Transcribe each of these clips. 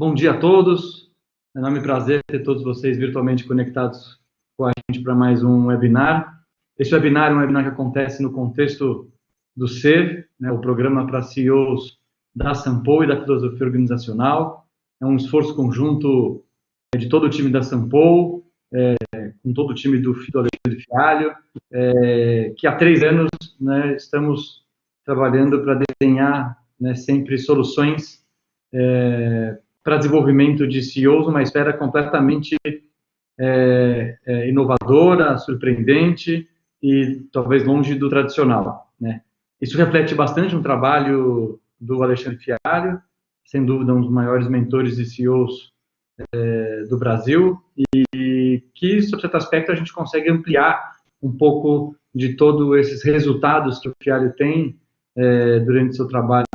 Bom dia a todos. É um enorme prazer ter todos vocês virtualmente conectados com a gente para mais um webinar. Esse webinar é um webinar que acontece no contexto do SER, né, o programa para CEOs da Sampo e da filosofia organizacional. É um esforço conjunto de todo o time da Sampo, com todo o time do Alexandre Fialho, que há 3 anos, né, estamos trabalhando para desenhar, né, sempre soluções para desenvolvimento de CEOs, uma esfera completamente inovadora, surpreendente e talvez longe do tradicional, né? Isso reflete bastante um trabalho do Alexandre Fialho, sem dúvida um dos maiores mentores de CEOs do Brasil, e que, sob certo aspecto, a gente consegue ampliar um pouco de todos esses resultados que o Fialho tem durante seu trabalho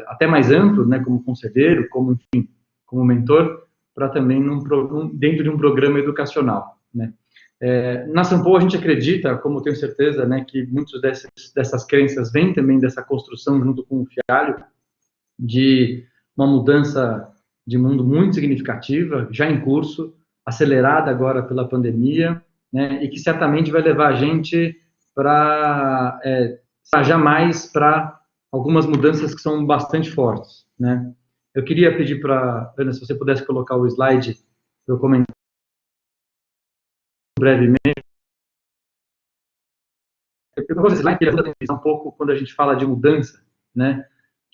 até mais amplo, né, como conselheiro, como mentor, para também dentro de um programa educacional, né. Na Sampo a gente acredita, como tenho certeza, né, que muitas dessas crenças vêm também dessa construção junto com o Fialho, de uma mudança de mundo muito significativa, já em curso, acelerada agora pela pandemia, né, e que certamente vai levar a gente para jamais para algumas mudanças que são bastante fortes, né. Eu queria pedir para Ana, se você pudesse colocar o slide para eu comentar brevemente. Eu vou esse slide que ajuda a pensar um pouco quando a gente fala de mudança, né?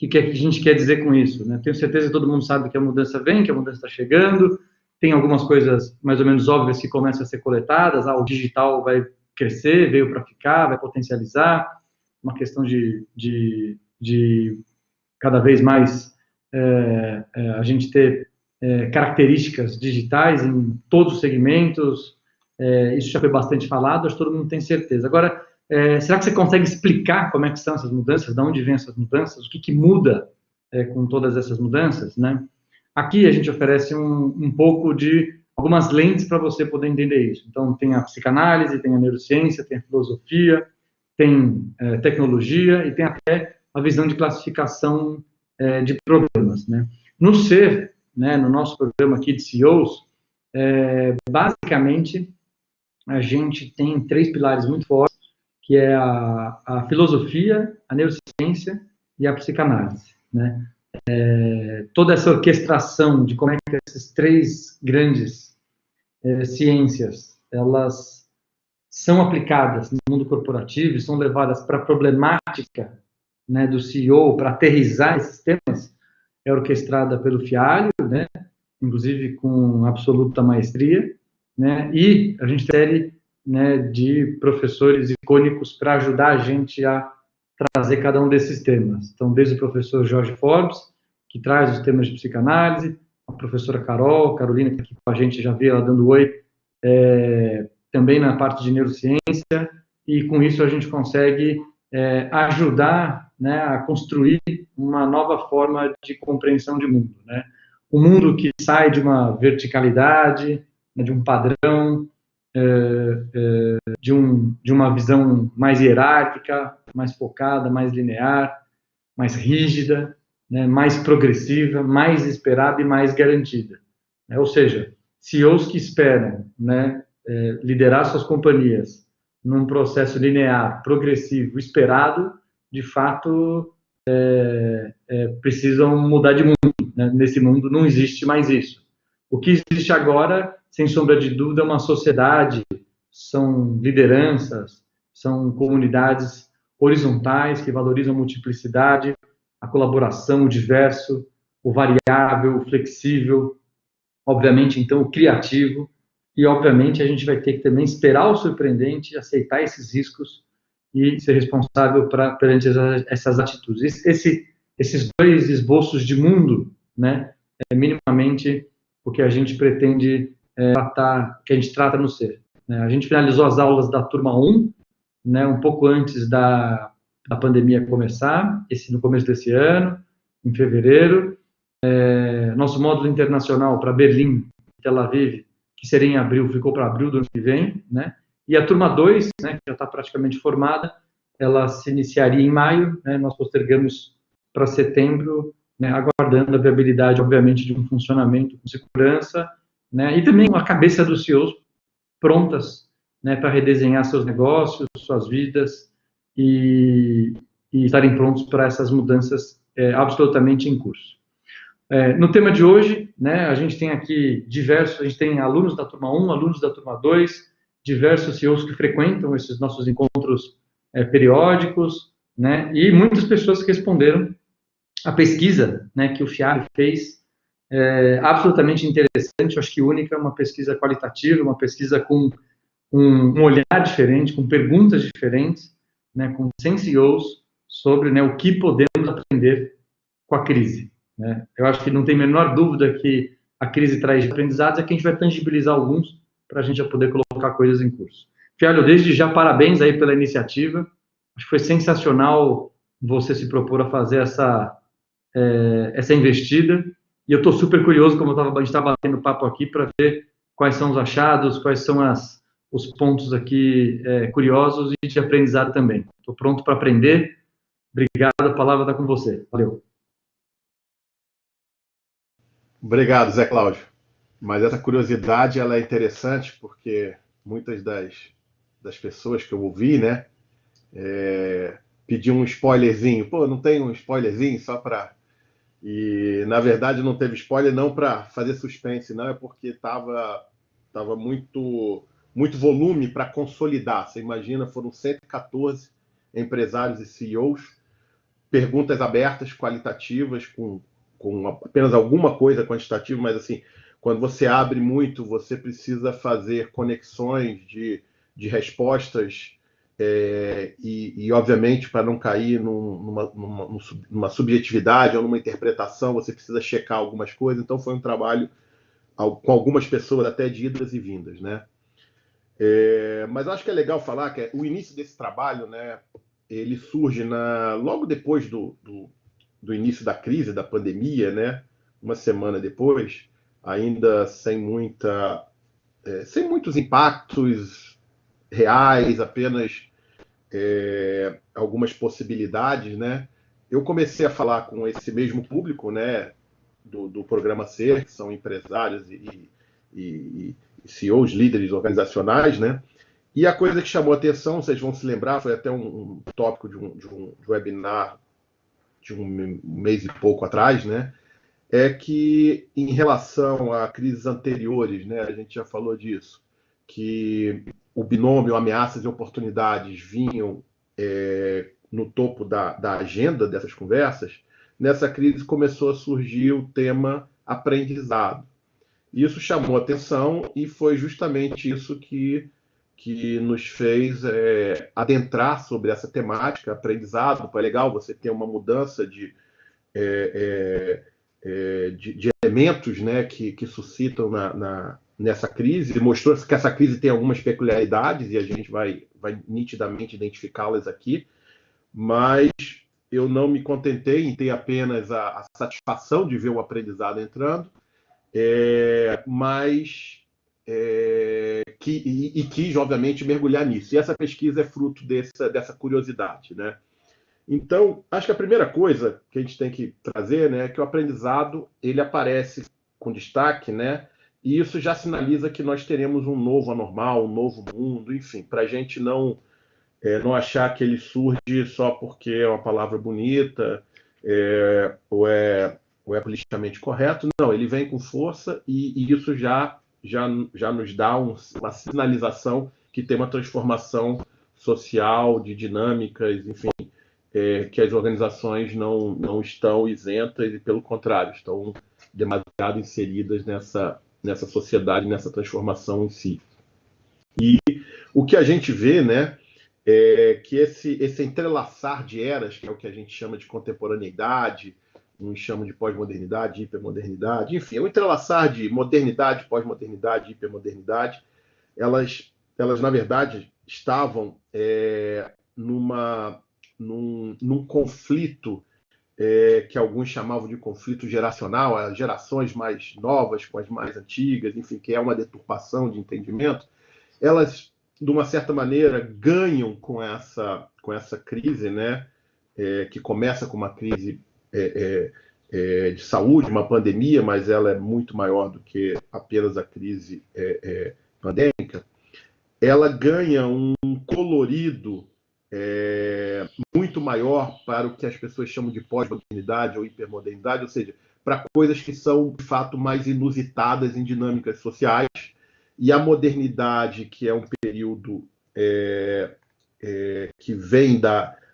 O que a gente quer dizer com isso, né? Tenho certeza que todo mundo sabe que a mudança vem, que a mudança está chegando, tem algumas coisas mais ou menos óbvias que começam a ser coletadas, o digital vai crescer, veio para ficar, vai potencializar, uma questão de cada vez mais a gente ter características digitais em todos os segmentos, isso já foi bastante falado, acho que todo mundo tem certeza. Agora, será que você consegue explicar como é que são essas mudanças, de onde vêm essas mudanças, o que muda com todas essas mudanças, né? Aqui a gente oferece um pouco de algumas lentes para você poder entender isso. Então, tem a psicanálise, tem a neurociência, tem a filosofia, tem tecnologia e tem até a visão de classificação de problemas, né? No SER, né, no nosso programa aqui de CEOs, basicamente, a gente tem 3 pilares muito fortes, que é a filosofia, a neurociência e a psicanálise, né? Toda essa orquestração de como é que essas 3 grandes ciências, elas são aplicadas no mundo corporativo e são levadas para a problemática, né, do CEO, para aterrissar esses temas, é orquestrada pelo Fialho, né, inclusive com absoluta maestria, né, e a gente tem, né, de professores icônicos para ajudar a gente a trazer cada um desses temas. Então, desde o professor Jorge Forbes, que traz os temas de psicanálise, a professora Carolina, que está aqui com a gente, já vi ela dando oi, também na parte de neurociência, e com isso a gente consegue ajudar, né, a construir uma nova forma de compreensão de mundo, né? Um mundo que sai de uma verticalidade, né, de um padrão, de uma visão mais hierárquica, mais focada, mais linear, mais rígida, né, mais progressiva, mais esperada e mais garantida, né? Ou seja, CEOs que esperam, né, liderar suas companhias num processo linear, progressivo, esperado, de fato, precisam mudar de mundo, né? Nesse mundo não existe mais isso. O que existe agora, sem sombra de dúvida, é uma sociedade, são lideranças, são comunidades horizontais que valorizam a multiplicidade, a colaboração, o diverso, o variável, o flexível, obviamente, então, o criativo, e, obviamente, a gente vai ter que também esperar o surpreendente, aceitar esses riscos e ser responsável perante essas atitudes. Esses 2 esboços de mundo, né, minimamente o que a gente pretende tratar, que a gente trata no SER, né? A gente finalizou as aulas da turma 1, né, um pouco antes da pandemia começar, no começo desse ano, em fevereiro. Nosso módulo internacional para Berlim, Tel Aviv, que seria em abril, ficou para abril do ano que vem, né? E a turma 2, né, que já está praticamente formada, ela se iniciaria em maio, né? Nós postergamos para setembro, né, aguardando a viabilidade, obviamente, de um funcionamento com segurança, né, e também a cabeça dos CEOs prontas, né, para redesenhar seus negócios, suas vidas e, e estarem prontos para essas mudanças absolutamente em curso. No tema de hoje, né, a gente tem aqui diversos, a gente tem alunos da turma 1, alunos da turma 2, diversos CEOs que frequentam esses nossos encontros periódicos, né, e muitas pessoas que responderam a pesquisa, né, que o FIAB fez, absolutamente interessante, eu acho que única, uma pesquisa qualitativa, uma pesquisa com um olhar diferente, com perguntas diferentes, né, com 100 CEOs sobre, né, o que podemos aprender com a crise. Né? Eu acho que não tem a menor dúvida que a crise traz aprendizados, é que a gente vai tangibilizar alguns para a gente já poder colocar coisas em curso. Fialho, desde já, parabéns aí pela iniciativa. Acho que foi sensacional você se propor a fazer essa investida. E eu estou super curioso, como a gente está batendo papo aqui, para ver quais são os achados, quais são os pontos aqui curiosos e de aprendizado também. Estou pronto para aprender. Obrigado, a palavra está com você. Valeu. Obrigado, Zé Cláudio. Mas essa curiosidade ela é interessante porque muitas das pessoas que eu ouvi, né, pediam um spoilerzinho. Pô, não tem um spoilerzinho só para... E, na verdade, não teve spoiler não para fazer suspense, não, é porque tava muito volume para consolidar. Você imagina, foram 114 empresários e CEOs, perguntas abertas, qualitativas, com apenas alguma coisa quantitativa, mas assim, quando você abre muito, você precisa fazer conexões de respostas obviamente, para não cair numa subjetividade ou numa interpretação, você precisa checar algumas coisas. Então, foi um trabalho com algumas pessoas até de idas e vindas, né? Mas eu acho que é legal falar que o início desse trabalho, né, ele surge logo depois do início da crise, da pandemia, né? Uma semana depois, ainda sem muitos impactos reais, apenas algumas possibilidades, né? Eu comecei a falar com esse mesmo público, né, do programa Ser, que são empresários e CEOs, líderes organizacionais, né? E a coisa que chamou a atenção, vocês vão se lembrar, foi até um tópico de um webinar de um mês e pouco atrás, né? É que em relação a crises anteriores, né, a gente já falou disso, que o binômio ameaças e oportunidades vinham no topo da agenda dessas conversas. Nessa crise começou a surgir o tema aprendizado. Isso chamou atenção e foi justamente isso que nos fez adentrar sobre essa temática, aprendizado. É legal você ter uma mudança de elementos, né, que suscitam nessa crise. Mostrou que essa crise tem algumas peculiaridades e a gente vai nitidamente identificá-las aqui, mas eu não me contentei em ter apenas a satisfação de ver o aprendizado entrando, mas quis, obviamente, mergulhar nisso. E essa pesquisa é fruto dessa curiosidade, né? Então, acho que a primeira coisa que a gente tem que trazer, né, é que o aprendizado ele aparece com destaque, né? E isso já sinaliza que nós teremos um novo anormal, um novo mundo, enfim, para a gente não achar que ele surge só porque é uma palavra bonita ou é politicamente correto. Não, ele vem com força e isso já nos dá uma sinalização que tem uma transformação social, de dinâmicas, enfim, que as organizações não estão isentas e, pelo contrário, estão demasiado inseridas nessa sociedade, nessa transformação em si. E o que a gente vê, né, é que esse entrelaçar de eras, que é o que a gente chama de contemporaneidade, uns chamam de pós-modernidade, hipermodernidade, enfim, é o entrelaçar de modernidade, pós-modernidade, hipermodernidade, elas na verdade, estavam num conflito que alguns chamavam de conflito geracional, as gerações mais novas com as mais antigas, enfim, que é uma deturpação de entendimento, elas, de uma certa maneira, ganham com essa crise, né? Que começa com uma crise de saúde, uma pandemia, mas ela é muito maior do que apenas a crise pandêmica, ela ganha um colorido muito maior para o que as pessoas chamam de pós-modernidade ou hipermodernidade, ou seja, para coisas que são, de fato, mais inusitadas em dinâmicas sociais. E a modernidade, que é um período que vem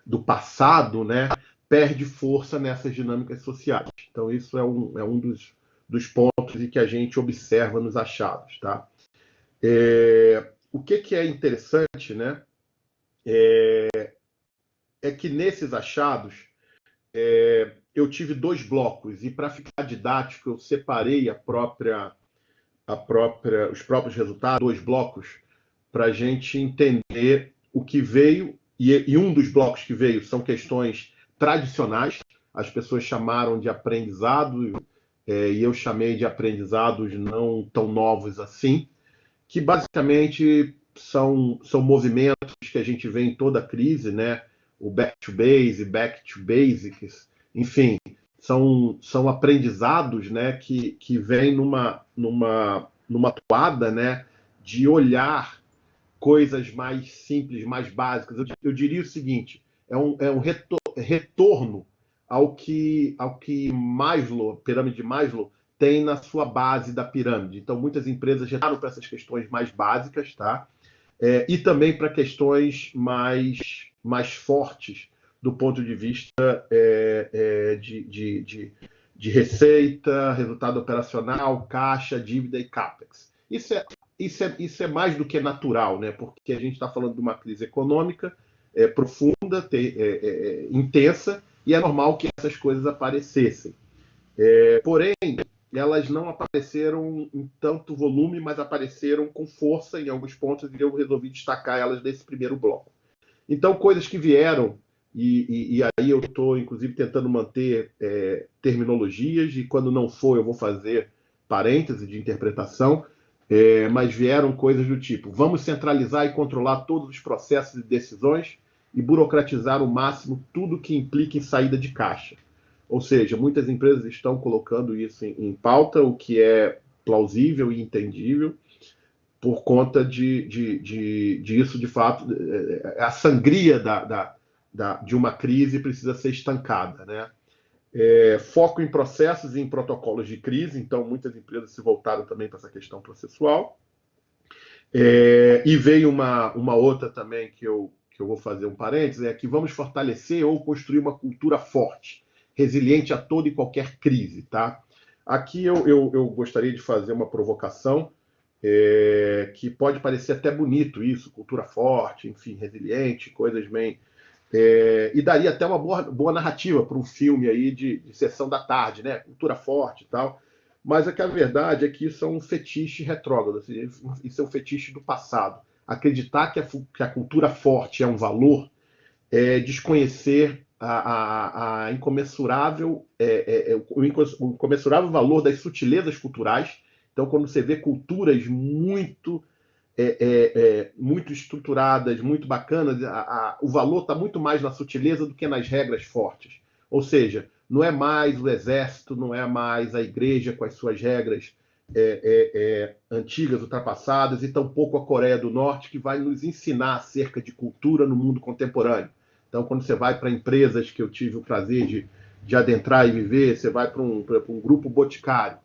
do passado, né, perde força nessas dinâmicas sociais. Então, isso é um dos pontos em que a gente observa nos achados. Tá? O que é interessante, né, é que nesses achados eu tive 2 blocos, e para ficar didático, eu separei os próprios resultados, 2 blocos, para a gente entender o que veio, e um dos blocos que veio são questões tradicionais, as pessoas chamaram de aprendizado, e eu chamei de aprendizados não tão novos assim, que basicamente são movimentos que a gente vê em toda a crise, né? O back to base, back to basics, enfim, são aprendizados, né, que vêm numa toada, né, de olhar coisas mais simples, mais básicas. Eu diria o seguinte: é um retorno ao que Maslow, pirâmide de Maslow, tem na sua base da pirâmide. Então, muitas empresas retornam para essas questões mais básicas, tá? E também para questões mais fortes do ponto de vista de receita, resultado operacional, caixa, dívida e capex. Isso é mais do que natural, né? Porque a gente está falando de uma crise econômica profunda, intensa, e é normal que essas coisas aparecessem. Porém, elas não apareceram em tanto volume, mas apareceram com força em alguns pontos, e eu resolvi destacar elas desse primeiro bloco. Então, coisas que vieram, e aí eu estou, inclusive, tentando manter terminologias, e quando não for, eu vou fazer parêntese de interpretação, mas vieram coisas do tipo: vamos centralizar e controlar todos os processos e decisões e burocratizar ao máximo tudo que implica em saída de caixa. Ou seja, muitas empresas estão colocando isso em pauta, o que é plausível e entendível, por conta disso, de fato, a sangria de uma crise precisa ser estancada, né? Foco em processos e em protocolos de crise, então muitas empresas se voltaram também para essa questão processual. E veio uma outra também que eu vou fazer um parênteses, é que vamos fortalecer ou construir uma cultura forte, resiliente a toda e qualquer crise. Tá? Aqui eu gostaria de fazer uma provocação, que pode parecer até bonito isso, cultura forte, enfim, resiliente, coisas bem... e daria até uma boa narrativa para um filme aí de sessão da tarde, né? Cultura forte e tal. Mas a verdade é que isso é um fetiche retrógrado, isso é um fetiche do passado. Acreditar que a cultura forte é um valor é desconhecer o incomensurável valor das sutilezas culturais. Então, quando você vê culturas muito estruturadas, muito bacanas, o valor está muito mais na sutileza do que nas regras fortes. Ou seja, não é mais o exército, não é mais a igreja com as suas regras antigas, ultrapassadas, e tampouco a Coreia do Norte, que vai nos ensinar acerca de cultura no mundo contemporâneo. Então, quando você vai para empresas que eu tive o prazer de adentrar e viver, você vai para um grupo boticário.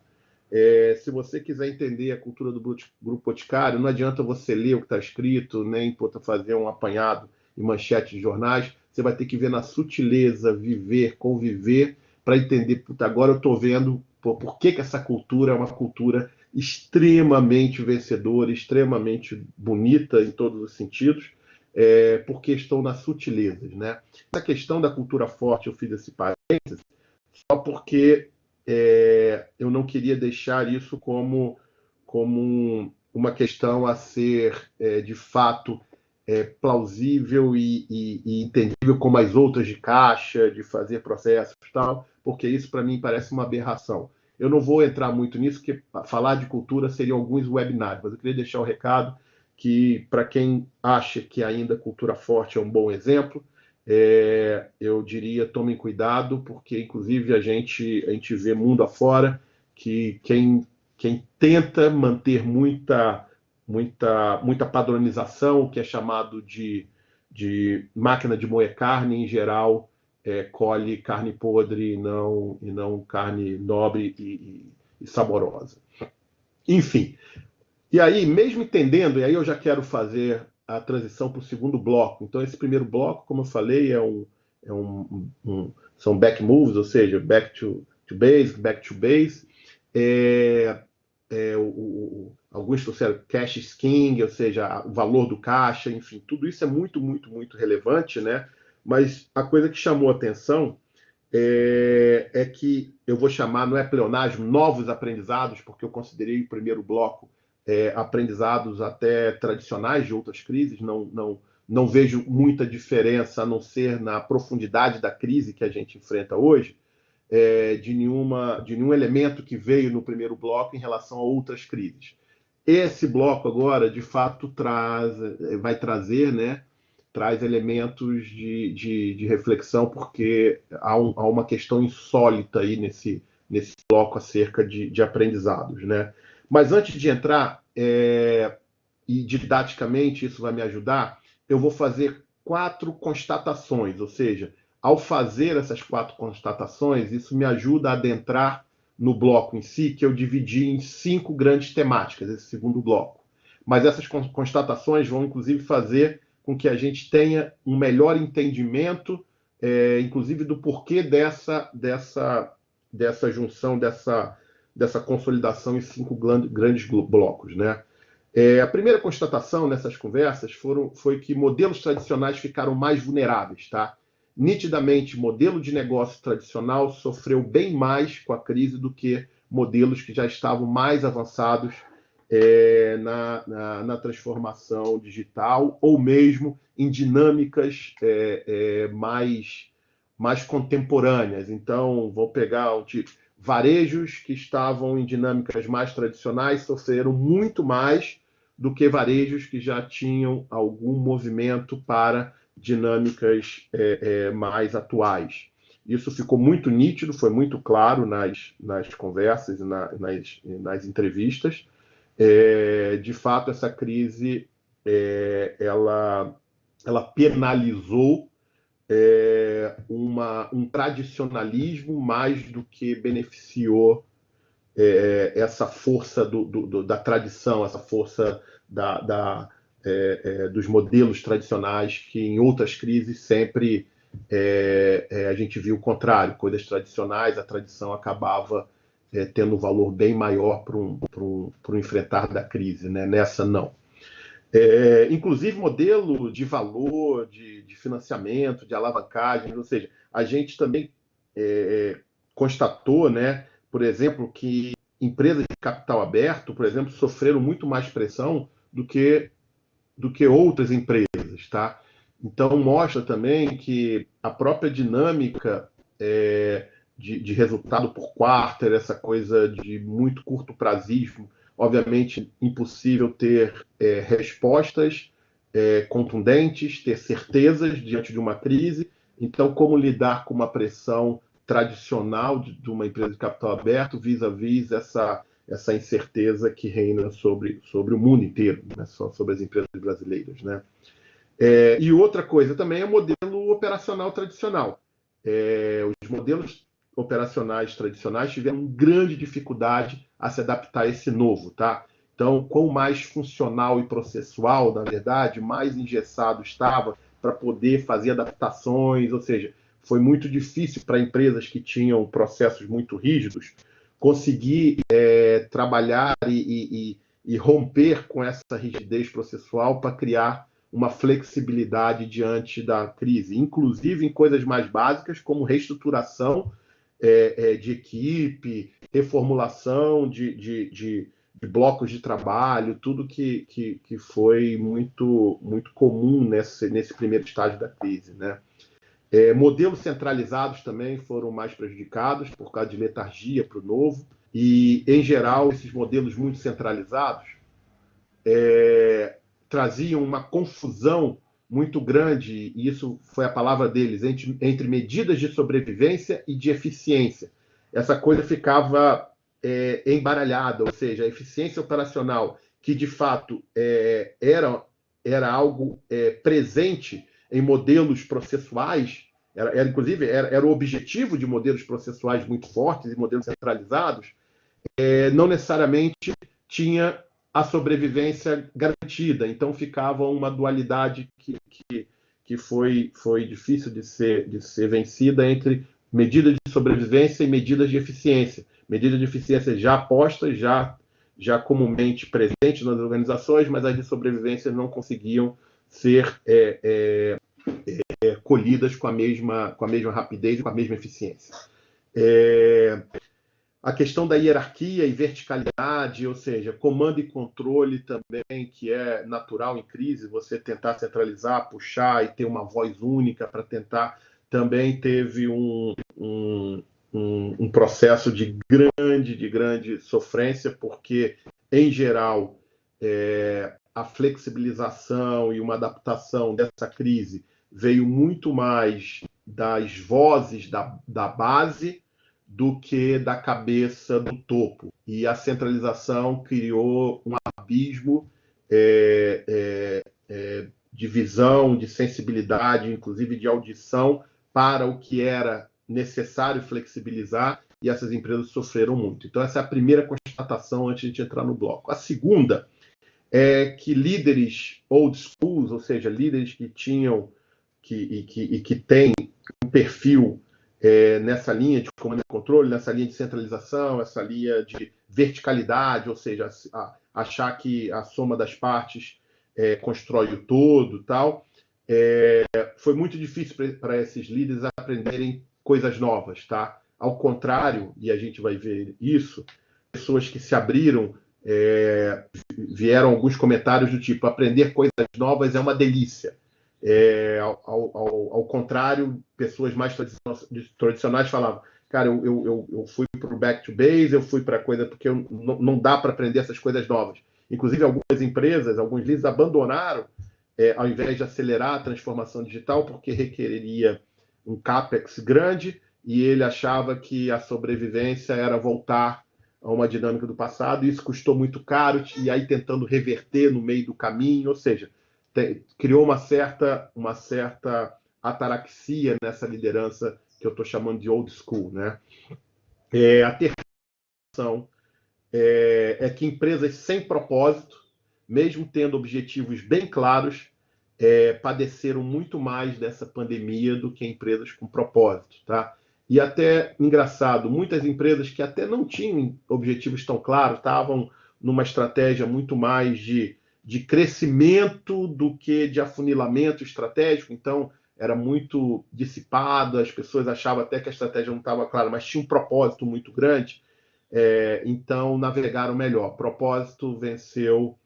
Se você quiser entender a cultura do grupo boticário, não adianta você ler o que está escrito, nem fazer um apanhado em manchete de jornais. Você vai ter que ver na sutileza, viver, conviver, para entender. Agora eu estou vendo por que essa cultura é uma cultura extremamente vencedora, extremamente bonita em todos os sentidos, porque estão nas sutilezas, né? Essa questão da cultura forte, eu fiz esse parênteses só porque eu não queria deixar isso como uma questão a ser, de fato, plausível e entendível como as outras de caixa, de fazer processos e tal, porque isso, para mim, parece uma aberração. Eu não vou entrar muito nisso, porque falar de cultura seriam alguns webinars, mas eu queria deixar o recado que, para quem acha que ainda cultura forte é um bom exemplo, eu diria, tomem cuidado, porque, inclusive, a gente vê mundo afora que quem tenta manter muita padronização, o que é chamado de máquina de moer carne, em geral, colhe carne podre e não carne nobre e saborosa. Enfim, e aí, mesmo entendendo, e aí eu já quero fazer a transição para o segundo bloco. Então, esse primeiro bloco, como eu falei, são back moves, ou seja, back to base, back to base. Alguns trouxeram cash is king, ou seja, o valor do caixa, enfim, tudo isso é muito, muito, muito relevante, né? Mas a coisa que chamou a atenção que eu vou chamar, não é pleonasmo, novos aprendizados, porque eu considerei o primeiro bloco aprendizados até tradicionais de outras crises, não vejo muita diferença, a não ser na profundidade da crise que a gente enfrenta hoje, de nenhum elemento que veio no primeiro bloco em relação a outras crises. Esse bloco agora, de fato, vai trazer, né, traz elementos de reflexão, porque há uma questão insólita aí nesse bloco acerca de aprendizados, né? Mas antes de entrar, e didaticamente isso vai me ajudar, eu vou fazer 4 constatações, ou seja, ao fazer essas 4 constatações, isso me ajuda a adentrar no bloco em si, que eu dividi em 5 grandes temáticas, esse segundo bloco. Mas essas constatações vão, inclusive, fazer com que a gente tenha um melhor entendimento, inclusive, do porquê dessa junção, dessa consolidação em 5 grandes blocos, né? A primeira constatação nessas conversas foi que modelos tradicionais ficaram mais vulneráveis, tá? Nitidamente, modelo de negócio tradicional sofreu bem mais com a crise do que modelos que já estavam mais avançados na transformação digital, ou mesmo em dinâmicas mais contemporâneas. Então, vou pegar um tipo: varejos que estavam em dinâmicas mais tradicionais sofreram muito mais do que varejos que já tinham algum movimento para dinâmicas mais atuais. Isso ficou muito nítido, foi muito claro nas conversas e nas entrevistas. De fato, essa crise ela penalizou um tradicionalismo mais do que beneficiou essa força da tradição, essa força dos modelos tradicionais, que em outras crises sempre a gente viu o contrário. Coisas tradicionais, a tradição acabava tendo um valor bem maior para o enfrentar da crise, né? Nessa não. Inclusive modelo de valor, de financiamento, de alavancagem, ou seja, a gente também constatou, né, por exemplo, que empresas de capital aberto, por exemplo, sofreram muito mais pressão do que outras empresas, tá? Então mostra também que a própria dinâmica de resultado por quarter, essa coisa de muito curto prazismo, obviamente impossível ter respostas contundentes, ter certezas diante de uma crise. Então, como lidar com uma pressão tradicional de uma empresa de capital aberto vis-à-vis essa incerteza que reina sobre o mundo inteiro, não é só sobre as empresas brasileiras, né? E outra coisa também é o modelo operacional tradicional. Os modelos operacionais tradicionais tiveram grande dificuldade a se adaptar a esse novo, tá? Então, quanto mais funcional e processual, na verdade, mais engessado estava para poder fazer adaptações, ou seja, foi muito difícil para empresas que tinham processos muito rígidos conseguir trabalhar e romper com essa rigidez processual para criar uma flexibilidade diante da crise, inclusive em coisas mais básicas, como reestruturação de equipe, reformulação de blocos de trabalho, tudo que foi muito, muito comum nesse primeiro estágio da crise, né? Modelos centralizados também foram mais prejudicados por causa de letargia para o novo, e, em geral, esses modelos muito centralizados traziam uma confusão muito grande, e isso foi a palavra deles, entre medidas de sobrevivência e de eficiência. Essa coisa ficava embaralhada, ou seja, a eficiência operacional, que de fato era algo presente em modelos processuais, inclusive era o objetivo de modelos processuais muito fortes e modelos centralizados, não necessariamente tinha a sobrevivência garantida. Então ficava uma dualidade que foi difícil de ser vencida entre medidas de sobrevivência e medidas de eficiência. Medidas de eficiência já postas, já comumente presentes nas organizações, mas as de sobrevivência não conseguiam ser colhidas com a mesma rapidez e com a mesma eficiência. A questão da hierarquia e verticalidade, ou seja, comando e controle também, que é natural em crise, você tentar centralizar, puxar e ter uma voz única para tentar, também teve um processo de grande sofrência, porque, em geral, a flexibilização e uma adaptação dessa crise veio muito mais das vozes da base do que da cabeça do topo. E a centralização criou um abismo de visão, de sensibilidade, inclusive de audição, para o que era necessário flexibilizar, e essas empresas sofreram muito. Então, essa é a primeira constatação antes de a gente entrar no bloco. A segunda é que líderes old schools, ou seja, líderes que tinham que têm um perfil nessa linha de comando e controle, nessa linha de centralização, essa linha de verticalidade, ou seja, achar que a soma das partes constrói o todo, tal. Foi muito difícil para esses líderes aprenderem coisas novas, tá? Ao contrário, e a gente vai ver isso, pessoas que se abriram, vieram alguns comentários do tipo: aprender coisas novas é uma delícia. Ao contrário, pessoas mais tradicionais falavam: cara, eu fui para o back to base, eu fui para coisa porque não dá para aprender essas coisas novas. Inclusive, algumas empresas, alguns líderes abandonaram, ao invés de acelerar a transformação digital, porque requereria um CAPEX grande, e ele achava que a sobrevivência era voltar a uma dinâmica do passado, e isso custou muito caro, e aí tentando reverter no meio do caminho, ou seja, criou uma certa ataraxia nessa liderança que eu estou chamando de old school, né? A terceira questão é que empresas sem propósito, mesmo tendo objetivos bem claros, padeceram muito mais dessa pandemia do que empresas com propósito, tá? E até, engraçado, muitas empresas que até não tinham objetivos tão claros, estavam numa estratégia muito mais de crescimento do que de afunilamento estratégico, então era muito dissipado, as pessoas achavam até que a estratégia não estava clara, mas tinha um propósito muito grande, então navegaram melhor. Propósito venceu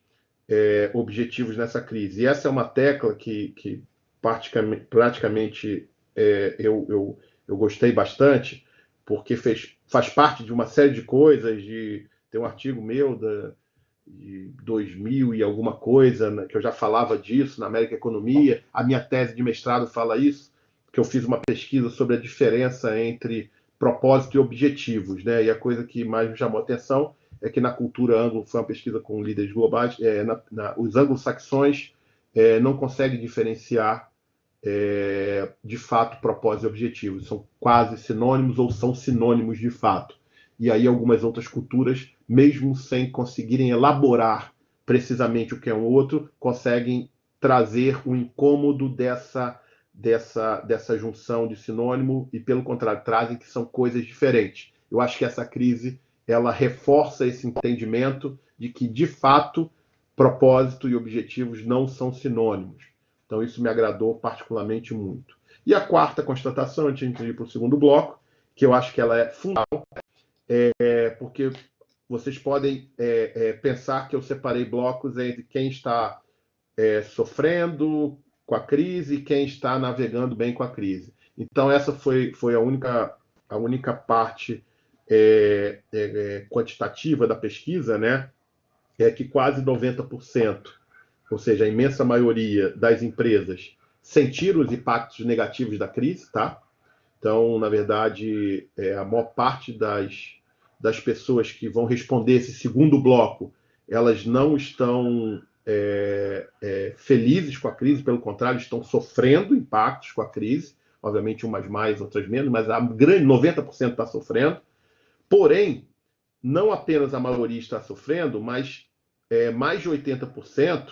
objetivos nessa crise. E essa é uma tecla que praticamente eu gostei bastante, porque faz parte de uma série de coisas. Tem um artigo meu de 2000 e alguma coisa, né, que eu já falava disso na América Economia. A minha tese de mestrado fala isso, que eu fiz uma pesquisa sobre a diferença entre propósito e objetivos, né? E a coisa que mais me chamou a atenção é que na cultura anglo, foi uma pesquisa com líderes globais, os anglo-saxões não conseguem diferenciar de fato propósito e objetivo. São quase sinônimos ou são sinônimos de fato. E aí algumas outras culturas, mesmo sem conseguirem elaborar precisamente o que é um outro, conseguem trazer o incômodo dessa junção de sinônimo e, pelo contrário, trazem que são coisas diferentes. Eu acho que essa crise ela reforça esse entendimento de que, de fato, propósito e objetivos não são sinônimos. Então, isso me agradou particularmente muito. E a quarta constatação, antes de ir para o segundo bloco, que eu acho que ela é fundamental, porque vocês podem pensar que eu separei blocos entre quem está sofrendo com a crise e quem está navegando bem com a crise. Então, essa foi a única parte quantitativa da pesquisa, né? É que quase 90% ou seja, a imensa maioria das empresas, sentiram os impactos negativos da crise, tá? Então, na verdade, a maior parte das pessoas que vão responder esse segundo bloco, elas não estão felizes com a crise, pelo contrário, estão sofrendo impactos com a crise, obviamente umas mais, outras menos, mas a grande 90% está sofrendo. Porém, não apenas a maioria está sofrendo, mas mais de 80%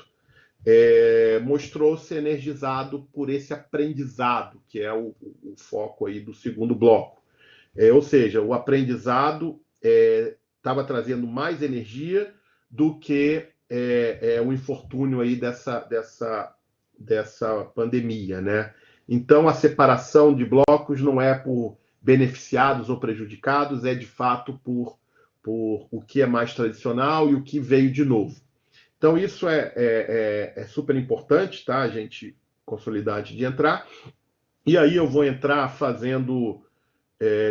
mostrou-se energizado por esse aprendizado, que é o foco aí do segundo bloco. Ou seja, o aprendizado estava trazendo mais energia do que o infortúnio aí dessa pandemia, né? Então, a separação de blocos não é por beneficiados ou prejudicados, é de fato por o que é mais tradicional e o que veio de novo. Então, isso é super importante, tá? A gente consolidar antes de entrar. E aí eu vou entrar fazendo,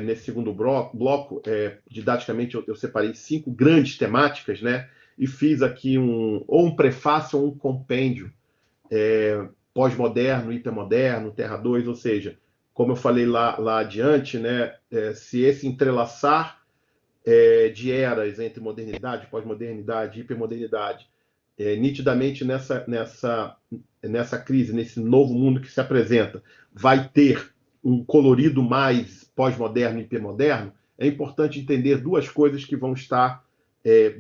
nesse segundo bloco, didaticamente eu separei 5 grandes temáticas, né? E fiz aqui ou um prefácio ou um compêndio pós-moderno, hipermoderno, Terra 2, ou seja, como eu falei lá adiante, né? Se esse entrelaçar de eras entre modernidade, pós-modernidade, hipermodernidade, nitidamente nessa crise, nesse novo mundo que se apresenta, vai ter um colorido mais pós-moderno e hipermoderno, é importante entender 2 coisas que vão estar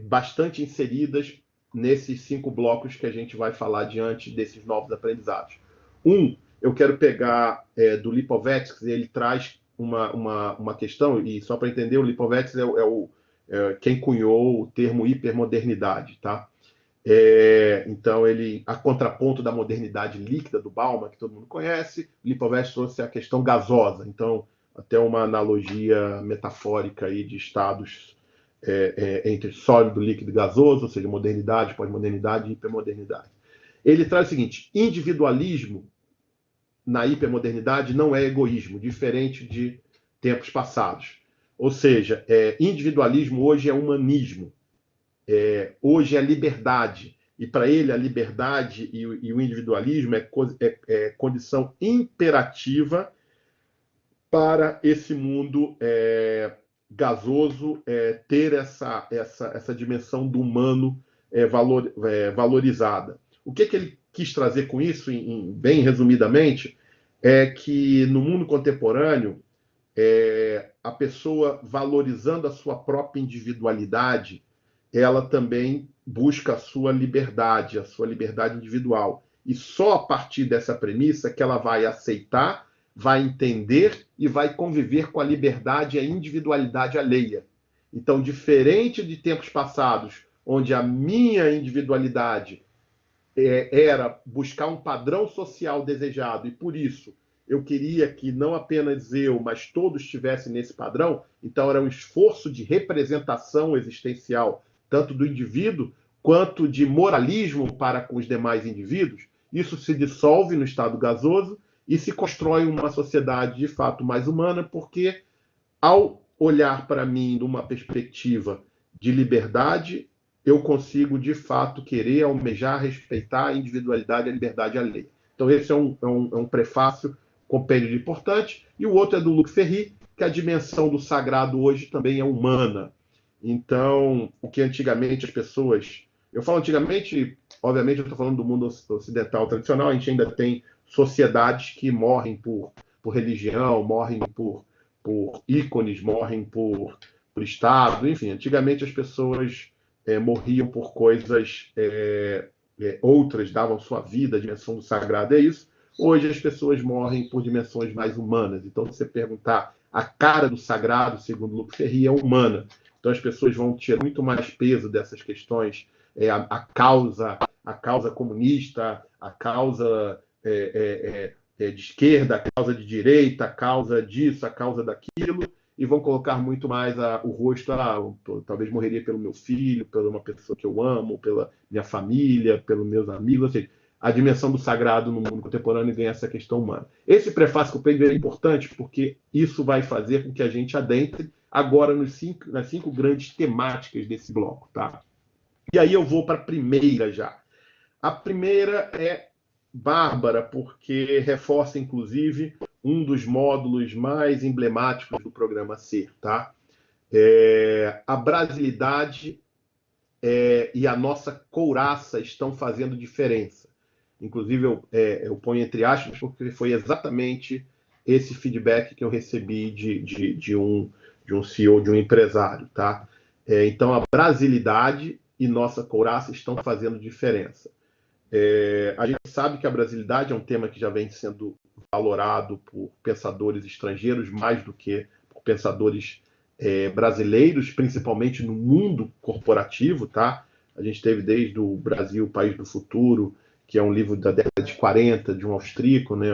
bastante inseridas nesses 5 blocos que a gente vai falar diante desses novos aprendizados. Eu quero pegar do Lipovetsky, ele traz uma questão, e só para entender, o Lipovetsky quem cunhou o termo hipermodernidade, tá? Então, ele, a contraponto da modernidade líquida do Bauman, que todo mundo conhece, Lipovetsky trouxe a questão gasosa. Então, até uma analogia metafórica aí de estados entre sólido, líquido e gasoso, ou seja, modernidade, pós-modernidade e hipermodernidade. Ele traz o seguinte: individualismo na hipermodernidade não é egoísmo, diferente de tempos passados. Ou seja, individualismo hoje é humanismo. Hoje é liberdade, e para ele a liberdade e o individualismo é condição imperativa para esse mundo gasoso ter essa dimensão do humano valorizada. O que ele quis trazer com isso, bem resumidamente, é que no mundo contemporâneo a pessoa, valorizando a sua própria individualidade, ela também busca a sua liberdade individual. E só a partir dessa premissa que ela vai aceitar, vai entender e vai conviver com a liberdade e a individualidade alheia. Então, diferente de tempos passados, onde a minha individualidade era buscar um padrão social desejado, e por isso eu queria que não apenas eu, mas todos estivessem nesse padrão, então era um esforço de representação existencial, tanto do indivíduo quanto de moralismo para com os demais indivíduos. Isso se dissolve no estado gasoso e se constrói uma sociedade de fato mais humana, porque ao olhar para mim numa perspectiva de liberdade, eu consigo de fato querer, almejar, respeitar a individualidade e a liberdade alheia. Então esse é um prefácio, compêndio importante, e o outro é do Luc Ferry, que a dimensão do sagrado hoje também é humana. Então, o que antigamente as pessoas... Eu falo antigamente, obviamente eu estou falando do mundo ocidental tradicional, a gente ainda tem sociedades que morrem por religião, morrem por ícones, morrem por Estado, enfim, antigamente as pessoas morriam por coisas outras, davam sua vida, a dimensão do sagrado é isso. Hoje as pessoas morrem por dimensões mais humanas. Então, se você perguntar, a cara do sagrado, segundo Luc Ferry, é humana. Então, as pessoas vão tirar muito mais peso dessas questões, a causa comunista, a causa de esquerda, a causa de direita, a causa disso, a causa daquilo, e vão colocar muito mais o rosto, talvez morreria pelo meu filho, pela uma pessoa que eu amo, pela minha família, pelos meus amigos, ou seja, a dimensão do sagrado no mundo contemporâneo ganha essa questão humana. Esse prefácio que eu peguei é importante porque isso vai fazer com que a gente adentre agora nas 5 grandes temáticas desse bloco, tá? E aí eu vou para a primeira já. A primeira é bárbara, porque reforça, inclusive, um dos módulos mais emblemáticos do programa Ser, tá? A brasilidade e a nossa couraça estão fazendo diferença. Inclusive, eu ponho entre aspas, porque foi exatamente esse feedback que eu recebi de um CEO, de um empresário, tá? Então, a brasilidade e nossa couraça estão fazendo diferença. A gente sabe que a brasilidade é um tema que já vem sendo valorado por pensadores estrangeiros mais do que por pensadores brasileiros, principalmente no mundo corporativo, tá? A gente teve desde o Brasil, o País do Futuro, que é um livro da década de 40, de um austríaco, né,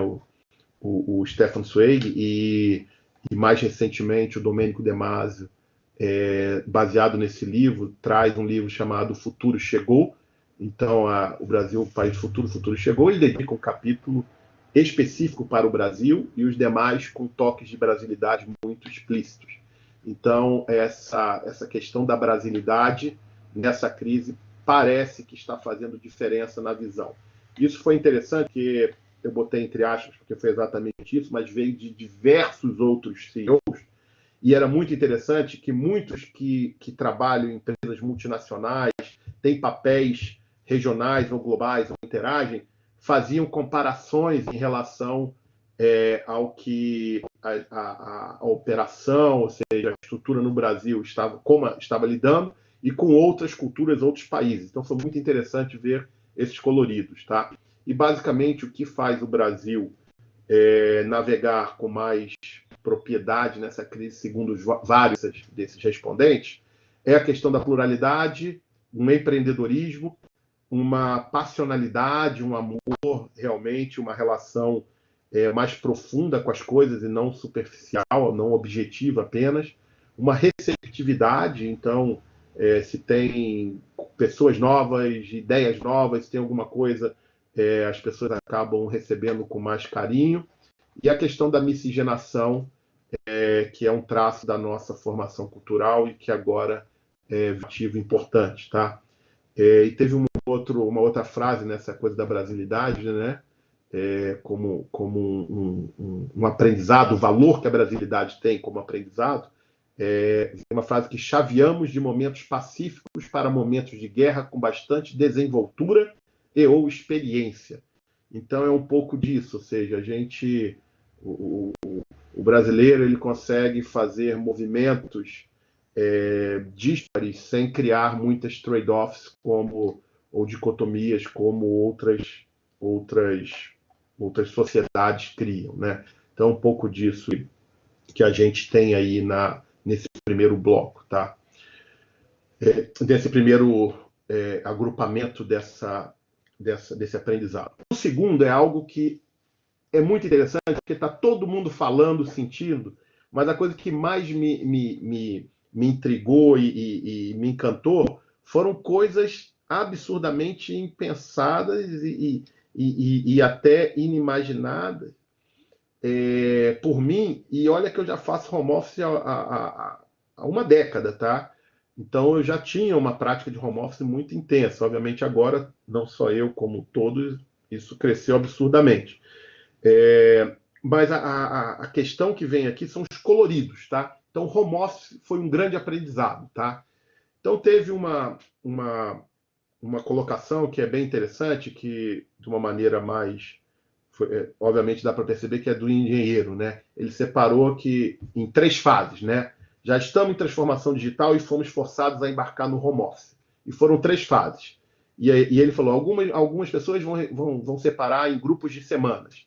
o Stefan Zweig, e mais recentemente o Domênico De Masi, baseado nesse livro, traz um livro chamado O Futuro Chegou. Então, o Brasil, o País do Futuro, o Futuro Chegou. Ele dedica um capítulo específico para o Brasil e os demais com toques de brasilidade muito explícitos. Então, essa questão da brasilidade nessa crise parece que está fazendo diferença na visão. Isso foi interessante, porque eu botei entre aspas, porque foi exatamente isso, mas veio de diversos outros CEOs, e era muito interessante que muitos que trabalham em empresas multinacionais, têm papéis regionais ou globais, ou interagem, faziam comparações em relação ao que a operação, ou seja, a estrutura no Brasil como estava lidando, e com outras culturas, outros países. Então foi muito interessante ver esses coloridos, tá? E basicamente o que faz o Brasil navegar com mais propriedade nessa crise, segundo vários desses respondentes, é a questão da pluralidade, um empreendedorismo, uma passionalidade, um amor, realmente uma relação mais profunda com as coisas e não superficial, não objetiva apenas, uma receptividade. Então, se tem pessoas novas, ideias novas, se tem alguma coisa, as pessoas acabam recebendo com mais carinho. E a questão da miscigenação, que é um traço da nossa formação cultural e que agora é um ativo importante, tá? E teve uma outra frase nessa coisa da brasilidade, né? Como um aprendizado, o valor que a brasilidade tem como aprendizado, uma frase que chaveamos de momentos pacíficos para momentos de guerra com bastante desenvoltura e ou experiência. Então é um pouco disso, ou seja, o brasileiro ele consegue fazer movimentos díspares sem criar muitas trade-offs ou dicotomias como outras sociedades criam, né? Então, um pouco disso que a gente tem aí nesse primeiro bloco, tá? Desse primeiro agrupamento desse aprendizado. O segundo é algo que é muito interessante, porque está todo mundo falando, sentindo, mas a coisa que mais me intrigou e me encantou foram coisas absurdamente impensadas e até inimaginadas por mim. E olha que eu já faço home office há uma década, tá? Então eu já tinha uma prática de home office muito intensa. Obviamente agora, não só eu, como todos, isso cresceu absurdamente. Mas a questão que vem aqui são os coloridos, tá? Então, o home office foi um grande aprendizado, tá? Então, teve uma colocação que é bem interessante, que de uma maneira mais... obviamente dá para perceber que é do engenheiro, né? Ele separou que em 3 fases, né? Já estamos em transformação digital e fomos forçados a embarcar no home office. E foram 3 fases. E ele falou, algumas pessoas vão separar em grupos de semanas.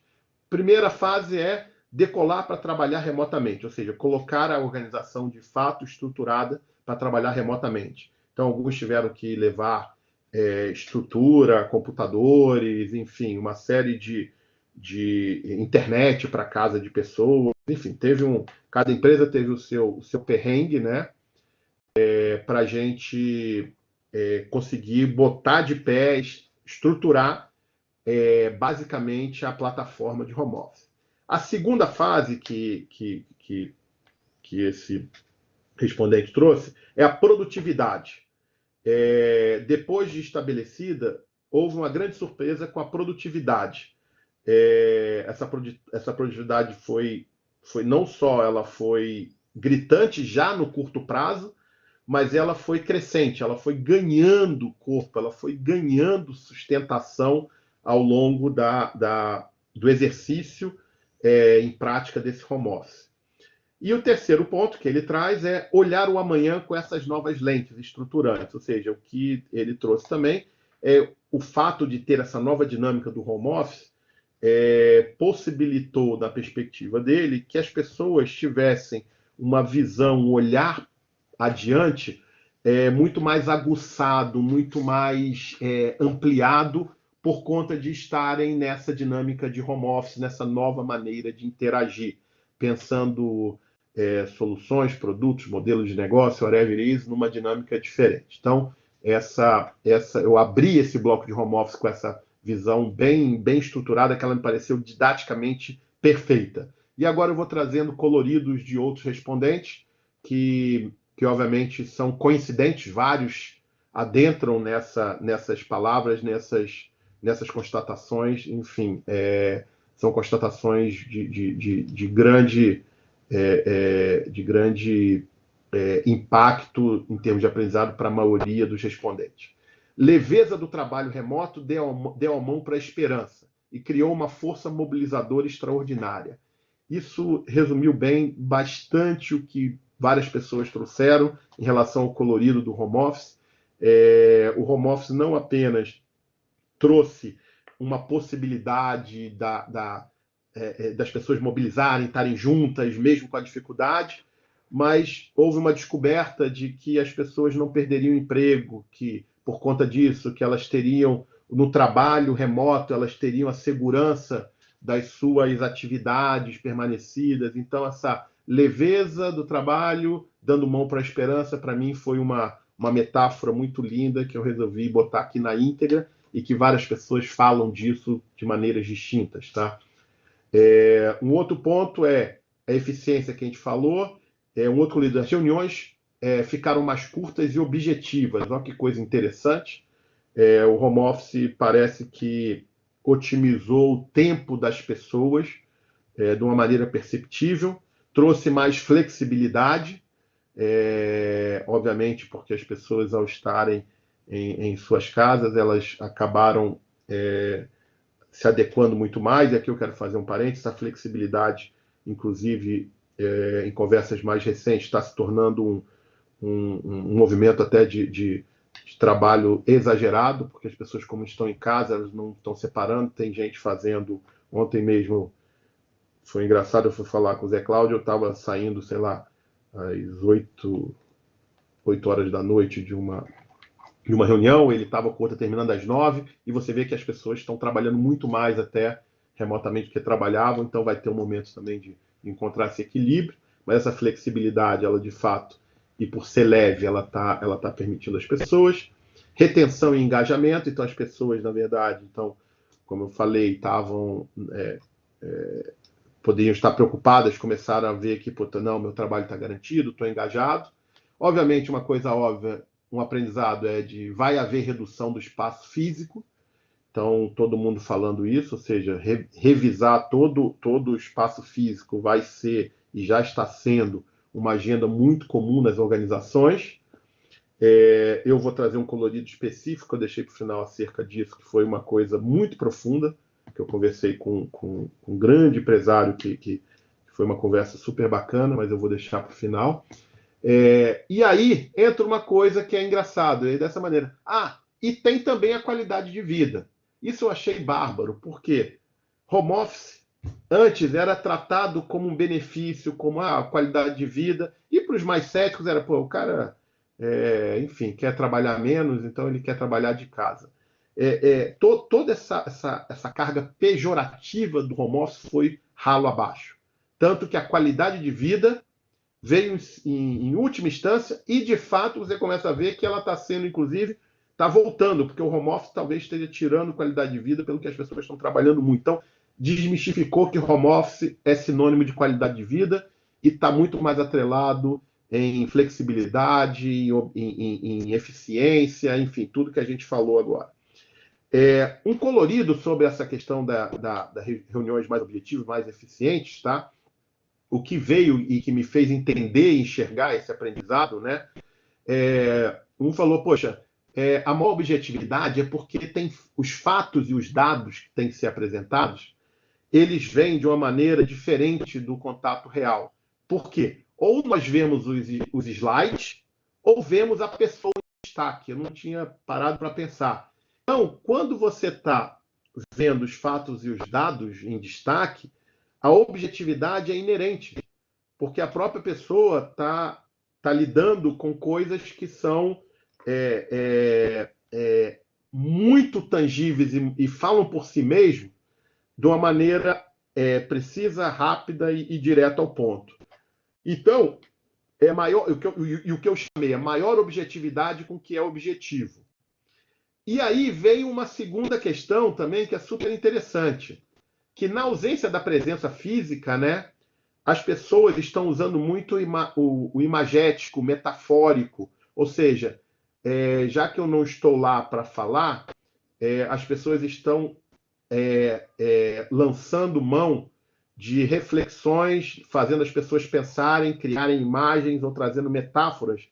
Primeira fase é decolar para trabalhar remotamente, ou seja, colocar a organização de fato estruturada para trabalhar remotamente. Então, alguns tiveram que levar estrutura, computadores, enfim, uma série de internet para casa de pessoas. Enfim, cada empresa teve o seu perrengue, né? Para a gente conseguir botar de pé, estruturar basicamente a plataforma de home office. A segunda fase que esse respondente trouxe é a produtividade. Depois de estabelecida, houve uma grande surpresa com a produtividade. Essa produtividade foi não só ela foi gritante já no curto prazo, mas ela foi crescente, ela foi ganhando corpo, ela foi ganhando sustentação ao longo do exercício em prática desse home office. E o terceiro ponto que ele traz é olhar o amanhã com essas novas lentes estruturantes, ou seja, o que ele trouxe também é o fato de ter essa nova dinâmica do home office possibilitou, da perspectiva dele, que as pessoas tivessem uma visão, um olhar adiante muito mais aguçado, muito mais ampliado, por conta de estarem nessa dinâmica de home office, nessa nova maneira de interagir, pensando soluções, produtos, modelos de negócio, whatever it is, numa dinâmica diferente. Então, eu abri esse bloco de home office com essa visão bem estruturada, que ela me pareceu didaticamente perfeita. E agora eu vou trazendo coloridos de outros respondentes, que obviamente são coincidentes, vários adentram nessas palavras, nessas constatações, enfim, são constatações de grande impacto em termos de aprendizado para a maioria dos respondentes. Leveza do trabalho remoto deu a mão para a esperança e criou uma força mobilizadora extraordinária. Isso resumiu bem bastante o que várias pessoas trouxeram em relação ao colorido do home office. O home office não apenas trouxe uma possibilidade das pessoas mobilizarem, estarem juntas, mesmo com a dificuldade, mas houve uma descoberta de que as pessoas não perderiam emprego, que por conta disso, que elas teriam, no trabalho remoto, elas teriam a segurança das suas atividades permanecidas. Então, essa leveza do trabalho, dando mão para a esperança, para mim foi uma metáfora muito linda que eu resolvi botar aqui na íntegra e que várias pessoas falam disso de maneiras distintas. Tá? Um outro ponto é a eficiência que a gente falou. Um outro líder das reuniões ficaram mais curtas e objetivas. Olha que coisa interessante. O home office parece que otimizou o tempo das pessoas de uma maneira perceptível, trouxe mais flexibilidade, obviamente porque as pessoas, ao estarem em suas casas, elas acabaram se adequando muito mais, e aqui eu quero fazer um parênteses, a flexibilidade, inclusive, em conversas mais recentes, está se tornando um movimento até de trabalho exagerado, porque as pessoas, como estão em casa, elas não estão separando. Tem gente fazendo... Ontem mesmo foi engraçado, eu fui falar com o Zé Cláudio, eu estava saindo, sei lá, às 8 horas da noite de uma reunião, ele estava com outra terminando às 9, e você vê que as pessoas estão trabalhando muito mais até remotamente do que trabalhavam, então vai ter um momento também de encontrar esse equilíbrio, mas essa flexibilidade, ela de fato, e por ser leve, ela tá permitindo às pessoas. Retenção e engajamento, então as pessoas, na verdade, então, como eu falei, poderiam estar preocupadas, começaram a ver que, não, meu trabalho está garantido, estou engajado. Obviamente, uma coisa óbvia, um aprendizado vai haver redução do espaço físico, então todo mundo falando isso, ou seja, revisar todo o espaço físico vai ser, e já está sendo, uma agenda muito comum nas organizações. Eu vou trazer um colorido específico, eu deixei para o final acerca disso, que foi uma coisa muito profunda, que eu conversei com um grande empresário, que foi uma conversa super bacana, mas eu vou deixar para o final. E aí entra uma coisa que é engraçado, dessa maneira. E tem também a qualidade de vida. Isso eu achei bárbaro, porque home office antes era tratado como um benefício, como a qualidade de vida, e para os mais céticos era, o cara, enfim, quer trabalhar menos, então ele quer trabalhar de casa. Toda essa carga pejorativa do home office foi ralo abaixo. Tanto que a qualidade de vida veio em última instância, e de fato você começa a ver que ela está sendo, inclusive, está voltando, porque o home office talvez esteja tirando qualidade de vida pelo que as pessoas estão trabalhando muito. Então, desmistificou que home office é sinônimo de qualidade de vida e está muito mais atrelado em flexibilidade, em eficiência, enfim, tudo que a gente falou agora. Um colorido sobre essa questão das reuniões mais objetivas, mais eficientes, tá? O que veio e que me fez entender e enxergar esse aprendizado, né? Um falou, poxa, a maior objetividade é porque tem os fatos e os dados que têm que ser apresentados, eles vêm de uma maneira diferente do contato real. Por quê? Ou nós vemos os slides, ou vemos a pessoa em destaque. Eu não tinha parado para pensar. Então, quando você está vendo os fatos e os dados em destaque, a objetividade é inerente, porque a própria pessoa está lidando com coisas que são muito tangíveis e falam por si mesmo de uma maneira precisa, rápida e direta ao ponto. Então, o que eu chamei a maior objetividade com o que é objetivo. E aí vem uma segunda questão também que é super interessante, que na ausência da presença física, né, as pessoas estão usando muito o imagético, o metafórico, ou seja, já que eu não estou lá para falar, as pessoas estão lançando mão de reflexões, fazendo as pessoas pensarem, criarem imagens ou trazendo metáforas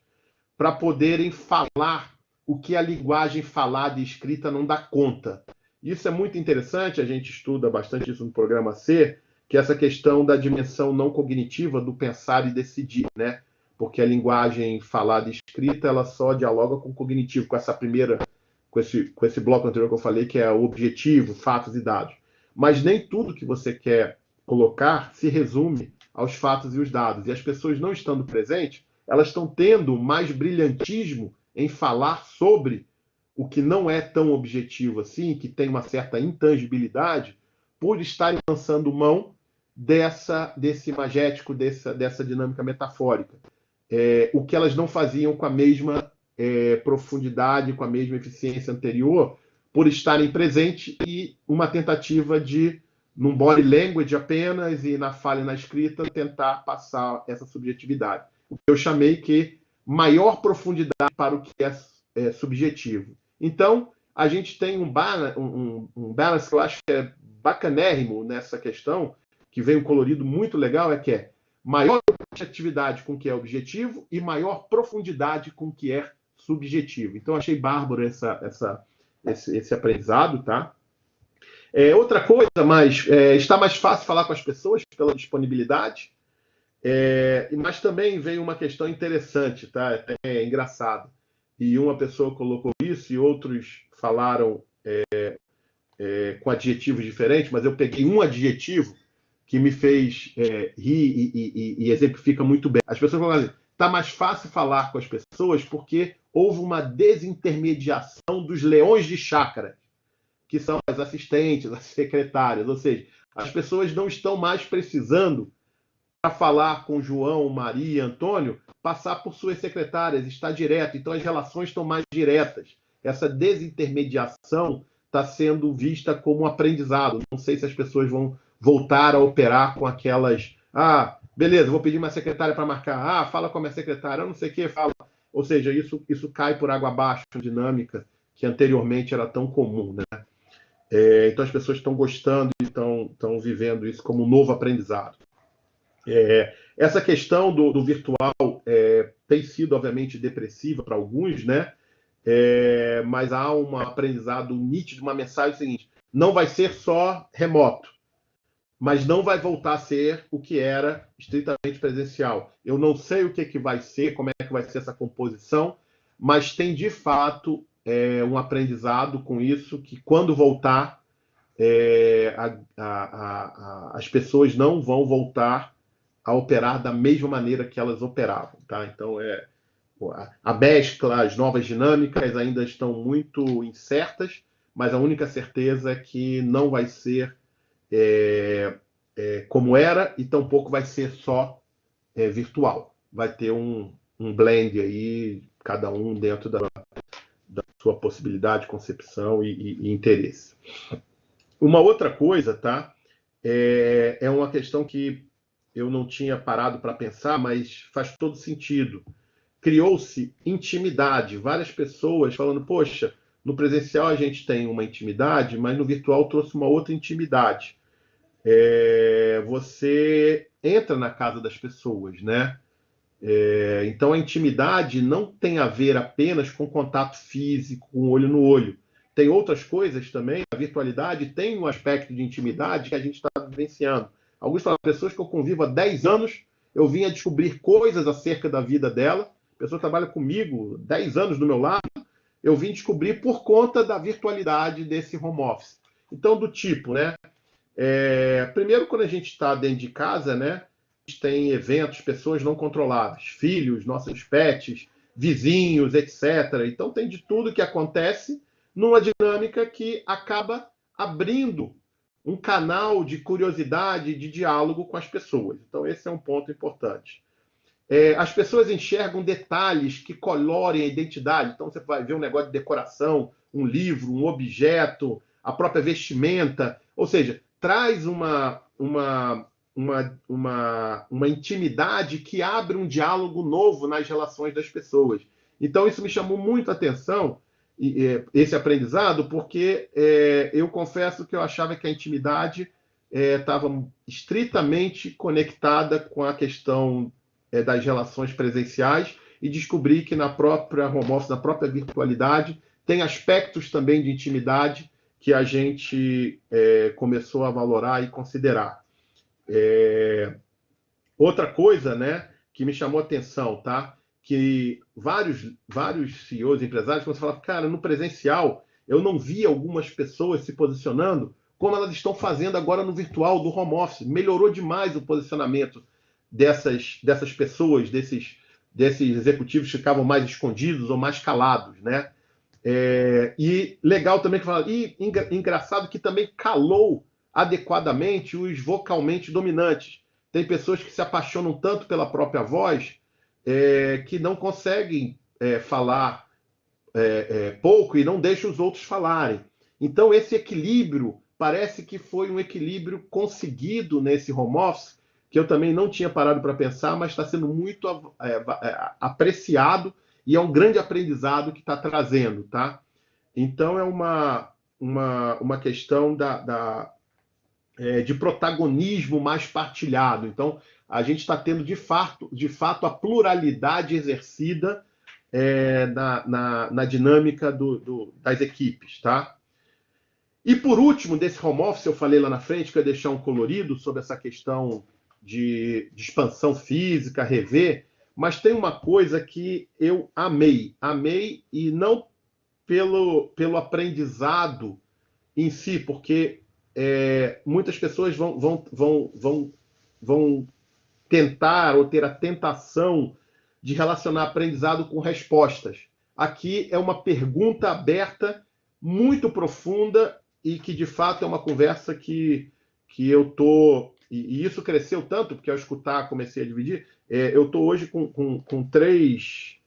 para poderem falar o que a linguagem falada e escrita não dá conta. Isso é muito interessante, a gente estuda bastante isso no programa C, que é essa questão da dimensão não cognitiva do pensar e decidir, né? Porque a linguagem falada e escrita, ela só dialoga com o cognitivo, com essa primeira, com esse bloco anterior que eu falei, que é o objetivo, fatos e dados. Mas nem tudo que você quer colocar se resume aos fatos e os dados. E as pessoas não estando presentes, elas estão tendo mais brilhantismo em falar sobre o que não é tão objetivo assim, que tem uma certa intangibilidade, por estarem lançando mão desse imagético, dessa dinâmica metafórica. O que elas não faziam com a mesma profundidade, com a mesma eficiência anterior, por estarem presentes e uma tentativa de, num body language apenas e na fala e na escrita, tentar passar essa subjetividade. O que eu chamei que maior profundidade para o que é subjetivo. Então, a gente tem um balance que eu acho que é bacanérrimo nessa questão, que vem um colorido muito legal, que é maior objetividade com o que é objetivo e maior profundidade com o que é subjetivo. Então, achei bárbaro esse aprendizado, tá? Outra coisa, está mais fácil falar com as pessoas pela disponibilidade, mas também veio uma questão interessante, tá? É engraçado. E uma pessoa colocou isso e outros falaram com adjetivos diferentes, mas eu peguei um adjetivo que me fez rir e exemplifica muito bem. As pessoas falam assim, está mais fácil falar com as pessoas porque houve uma desintermediação dos leões de chácara, que são as assistentes, as secretárias, ou seja, as pessoas não estão mais precisando, para falar com João, Maria, Antônio, passar por suas secretárias, está direto. Então as relações estão mais diretas. Essa desintermediação está sendo vista como um aprendizado. Não sei se as pessoas vão voltar a operar com aquelas... beleza, vou pedir minha secretária para marcar. Fala com a minha secretária, eu não sei o que, fala. Ou seja, isso cai por água abaixo, a dinâmica que anteriormente era tão comum, né? Então as pessoas estão gostando e estão vivendo isso como um novo aprendizado. Essa questão do virtual tem sido, obviamente, depressiva para alguns, né? Mas há um aprendizado nítido, uma mensagem seguinte: não vai ser só remoto, mas não vai voltar a ser o que era estritamente presencial. Eu não sei o que vai ser, como é que vai ser essa composição, mas tem, de fato, um aprendizado com isso, que quando voltar, as pessoas não vão voltar a operar da mesma maneira que elas operavam, tá? Então, a mescla, as novas dinâmicas ainda estão muito incertas, mas a única certeza é que não vai ser como era e tampouco vai ser só virtual. Vai ter um blend aí, cada um dentro da sua possibilidade, concepção e interesse. Uma outra coisa, tá? É uma questão que eu não tinha parado para pensar, mas faz todo sentido. Criou-se intimidade, várias pessoas falando, poxa, No presencial a gente tem uma intimidade, mas no virtual trouxe uma outra intimidade. Você entra na casa das pessoas, né? Então a intimidade não tem a ver apenas com contato físico, com olho no olho. Tem outras coisas também. A virtualidade tem um aspecto de intimidade que a gente está vivenciando. Alguns falam, pessoas que eu convivo há 10 anos, eu vim a descobrir coisas acerca da vida dela. A pessoa trabalha comigo 10 anos do meu lado, eu vim descobrir por conta da virtualidade desse home office. Então, do tipo, né? Primeiro, quando a gente está dentro de casa, né? A gente tem eventos, pessoas não controladas, filhos, nossos pets, vizinhos, etc. Então, tem de tudo que acontece numa dinâmica que acaba abrindo um canal de curiosidade, de diálogo com as pessoas. Então, esse é um ponto importante. As pessoas enxergam detalhes que colorem a identidade. Então, você vai ver um negócio de decoração, um livro, um objeto, a própria vestimenta. Ou seja, traz uma intimidade que abre um diálogo novo nas relações das pessoas. Então, isso me chamou muito a atenção, esse aprendizado, porque eu confesso que eu achava que a intimidade estava estritamente conectada com a questão das relações presenciais, e descobri que na própria home office, na própria virtualidade, tem aspectos também de intimidade que a gente começou a valorar e considerar. Outra coisa, né, que me chamou a atenção, tá? Que vários CEOs, empresários, quando você fala, cara, no presencial, eu não vi algumas pessoas se posicionando como elas estão fazendo agora no virtual do home office. Melhorou demais o posicionamento dessas pessoas, desses executivos que ficavam mais escondidos ou mais calados, né? E legal também que fala, e engraçado que também calou adequadamente os vocalmente dominantes. Tem pessoas que se apaixonam tanto pela própria voz que não conseguem falar pouco e não deixam os outros falarem. Então esse equilíbrio parece que foi um equilíbrio conseguido nesse home office, que eu também não tinha parado para pensar, mas está sendo muito apreciado e é um grande aprendizado que está trazendo, tá? Então é uma questão de protagonismo mais partilhado. Então a gente está tendo de fato a pluralidade exercida na dinâmica das equipes, tá? E por último, desse home office, eu falei lá na frente que eu ia deixar um colorido sobre essa questão de expansão física, rever, mas tem uma coisa que eu amei e não pelo aprendizado em si, porque muitas pessoas vão tentar ou ter a tentação de relacionar aprendizado com respostas. Aqui é uma pergunta aberta, muito profunda, e que de fato é uma conversa que eu estou. E isso cresceu tanto, porque ao escutar comecei a dividir. Eu estou hoje com três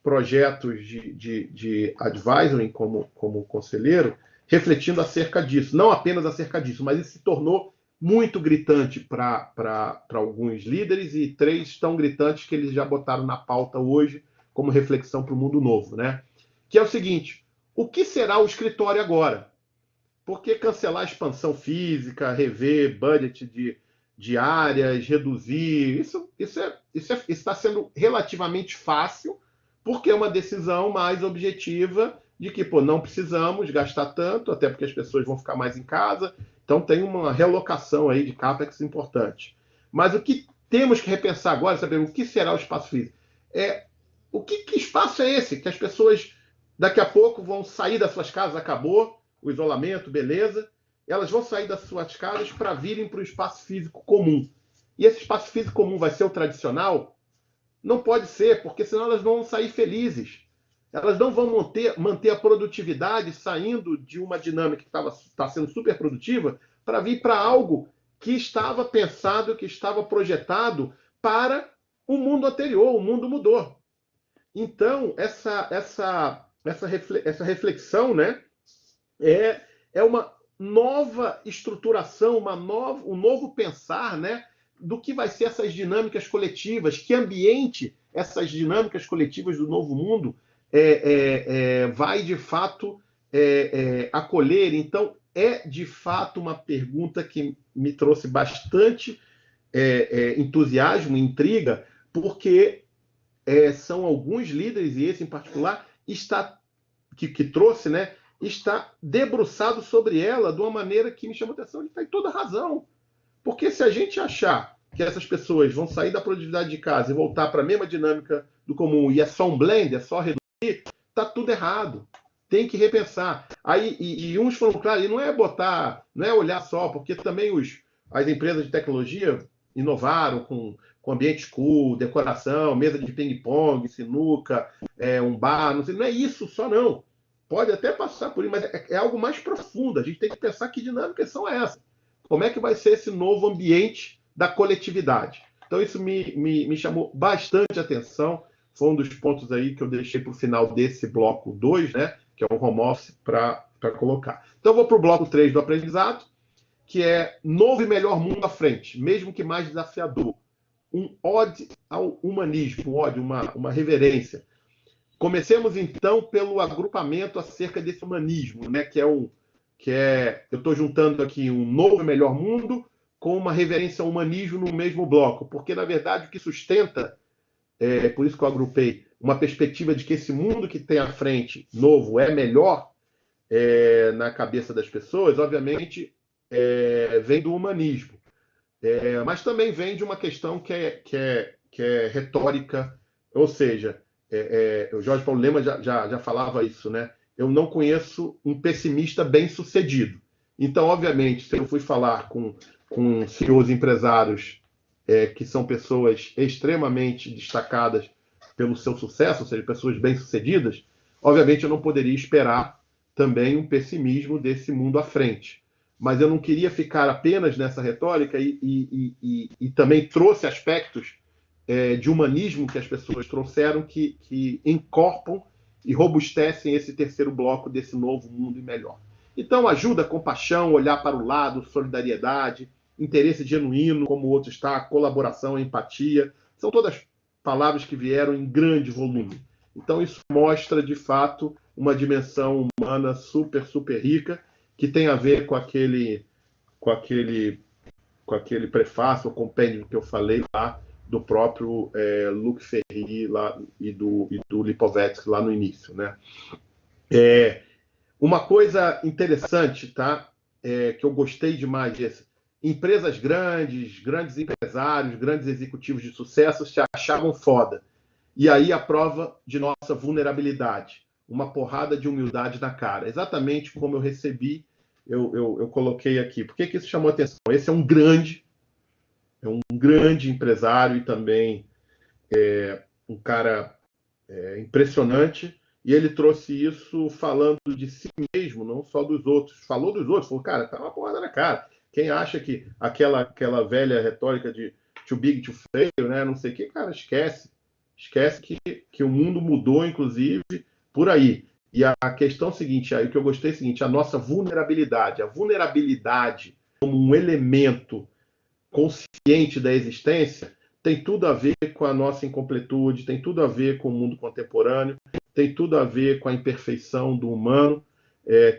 projetos de advisory como conselheiro, refletindo acerca disso. Não apenas acerca disso, mas isso se tornou muito gritante para alguns líderes, e 3 tão gritantes que eles já botaram na pauta hoje como reflexão para o mundo novo, né? Que é o seguinte: o que será o escritório agora? Por que cancelar a expansão física, rever budget de áreas, reduzir? Isso está sendo relativamente fácil, porque é uma decisão mais objetiva de que não precisamos gastar tanto, até porque as pessoas vão ficar mais em casa. Então tem uma relocação aí de CAPEX importante. Mas o que temos que repensar agora, saber o que será o espaço físico? Que espaço é esse? Que as pessoas daqui a pouco vão sair das suas casas, acabou o isolamento, beleza, elas vão sair das suas casas para virem para o espaço físico comum. E esse espaço físico comum vai ser o tradicional? Não pode ser, porque senão elas não vão sair felizes. Elas não vão manter a produtividade saindo de uma dinâmica que está sendo super produtiva para vir para algo que estava pensado, que estava projetado para o mundo anterior. O mundo mudou. Então, essa reflexão, né, é uma nova estruturação, um novo pensar, né, do que vai ser essas dinâmicas coletivas, que ambiente essas dinâmicas coletivas do novo mundo vai de fato acolher? Então, é de fato uma pergunta que me trouxe bastante entusiasmo, intriga, porque são alguns líderes, e esse em particular, que trouxe, né, está debruçado sobre ela de uma maneira que me chamou a atenção. Ele tem toda razão. Porque se a gente achar que essas pessoas vão sair da produtividade de casa e voltar para a mesma dinâmica do comum, e é só um blend, é só reduzir, está tudo errado. Tem que repensar. Aí, e uns foram claros, e não é não é olhar só, porque também as empresas de tecnologia inovaram com ambiente cool, decoração, mesa de ping-pong, sinuca, um bar, não é isso só não. Pode até passar por isso, mas é algo mais profundo. A gente tem que pensar que dinâmicas são essas. Como é que vai ser esse novo ambiente da coletividade? Então, isso me chamou bastante atenção. Foi um dos pontos aí que eu deixei para o final desse bloco 2, né? Que é o home office, para colocar. Então, eu vou para o bloco 3 do aprendizado, que é novo e melhor mundo à frente, mesmo que mais desafiador. Um ode ao humanismo, uma reverência. Comecemos, então, pelo agrupamento acerca desse humanismo, né? Eu estou juntando aqui um novo e melhor mundo com uma reverência ao humanismo no mesmo bloco, porque, na verdade, o que sustenta, por isso que eu agrupei, uma perspectiva de que esse mundo que tem à frente, novo, é melhor na cabeça das pessoas, obviamente, vem do humanismo. Mas também vem de uma questão que é retórica, ou seja, o Jorge Paulo Lemann já falava isso, né? Eu não conheço um pessimista bem-sucedido. Então, obviamente, se eu fui falar com CEOs empresários que são pessoas extremamente destacadas pelo seu sucesso, ou seja, pessoas bem-sucedidas, obviamente eu não poderia esperar também um pessimismo desse mundo à frente. Mas eu não queria ficar apenas nessa retórica e também trouxe aspectos de humanismo que as pessoas trouxeram que encorpam e robustecem esse terceiro bloco desse novo mundo e melhor. Então, ajuda, compaixão, olhar para o lado, solidariedade, interesse genuíno, como o outro está, colaboração, empatia, são todas palavras que vieram em grande volume. Então, isso mostra, de fato, uma dimensão humana super, super rica, que tem a ver com aquele prefácio, o compêndio que eu falei lá, do próprio Luc Ferry lá, e do Lipovetsky lá no início, né? Uma coisa interessante, tá? Que eu gostei demais disso. Empresas grandes empresários, grandes executivos de sucesso se achavam foda. E aí a prova de nossa vulnerabilidade. Uma porrada de humildade na cara. Exatamente como eu recebi, eu coloquei aqui. Por que isso chamou atenção? Esse é um grande empresário e também um cara impressionante, e ele trouxe isso falando de si mesmo, não só dos outros. Falou dos outros, falou, cara, tá uma porrada na cara. Quem acha que aquela velha retórica de too big to fail, né, não sei o que, cara, esquece. Esquece que o mundo mudou, inclusive, por aí. E a questão seguinte, aí o que eu gostei é o seguinte, a nossa vulnerabilidade. A vulnerabilidade como um elemento consciente da existência tem tudo a ver com a nossa incompletude, tem tudo a ver com o mundo contemporâneo, tem tudo a ver com a imperfeição do humano,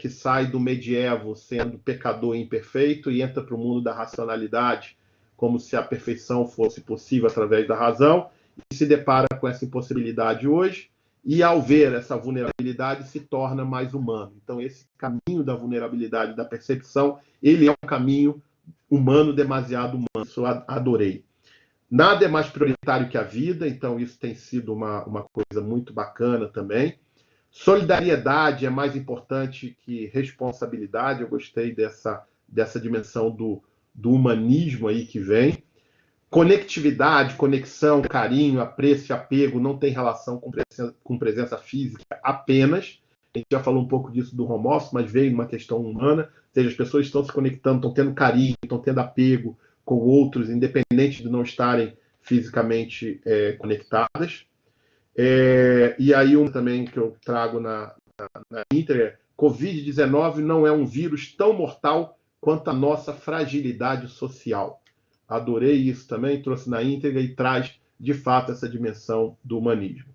que sai do medievo sendo pecador e imperfeito e entra para o mundo da racionalidade, como se a perfeição fosse possível através da razão, e se depara com essa impossibilidade hoje, e ao ver essa vulnerabilidade se torna mais humano. Então esse caminho da vulnerabilidade, da percepção, ele é um caminho humano, demasiado humano. Isso eu adorei. Nada é mais prioritário que a vida, então isso tem sido uma coisa muito bacana também. Solidariedade é mais importante que responsabilidade. Eu gostei dessa dimensão do humanismo aí que vem. Conectividade, conexão, carinho, apreço e apego não tem relação com presença física apenas. A gente já falou um pouco disso do home office, mas veio uma questão humana. Ou seja, as pessoas estão se conectando, estão tendo carinho, estão tendo apego com outros, independente de não estarem fisicamente conectadas. E aí um também que eu trago na íntegra, Covid-19 não é um vírus tão mortal quanto a nossa fragilidade social. Adorei isso também, trouxe na íntegra e traz, de fato, essa dimensão do humanismo.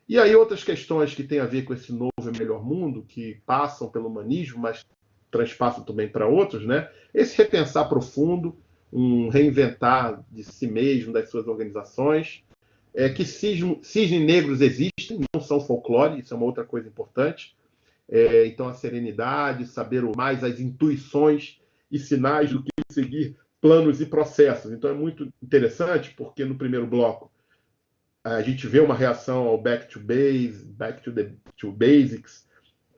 E aí outras questões que têm a ver com esse novo e melhor mundo, que passam pelo humanismo, mas transpassam também para outros, né? Esse repensar profundo, um reinventar de si mesmo, das suas organizações, que cisnes negros existem, não são folclore, isso é uma outra coisa importante. Então, a serenidade, saber mais as intuições e sinais do que seguir planos e processos. Então, é muito interessante, porque no primeiro bloco a gente vê uma reação ao back to base, to basics,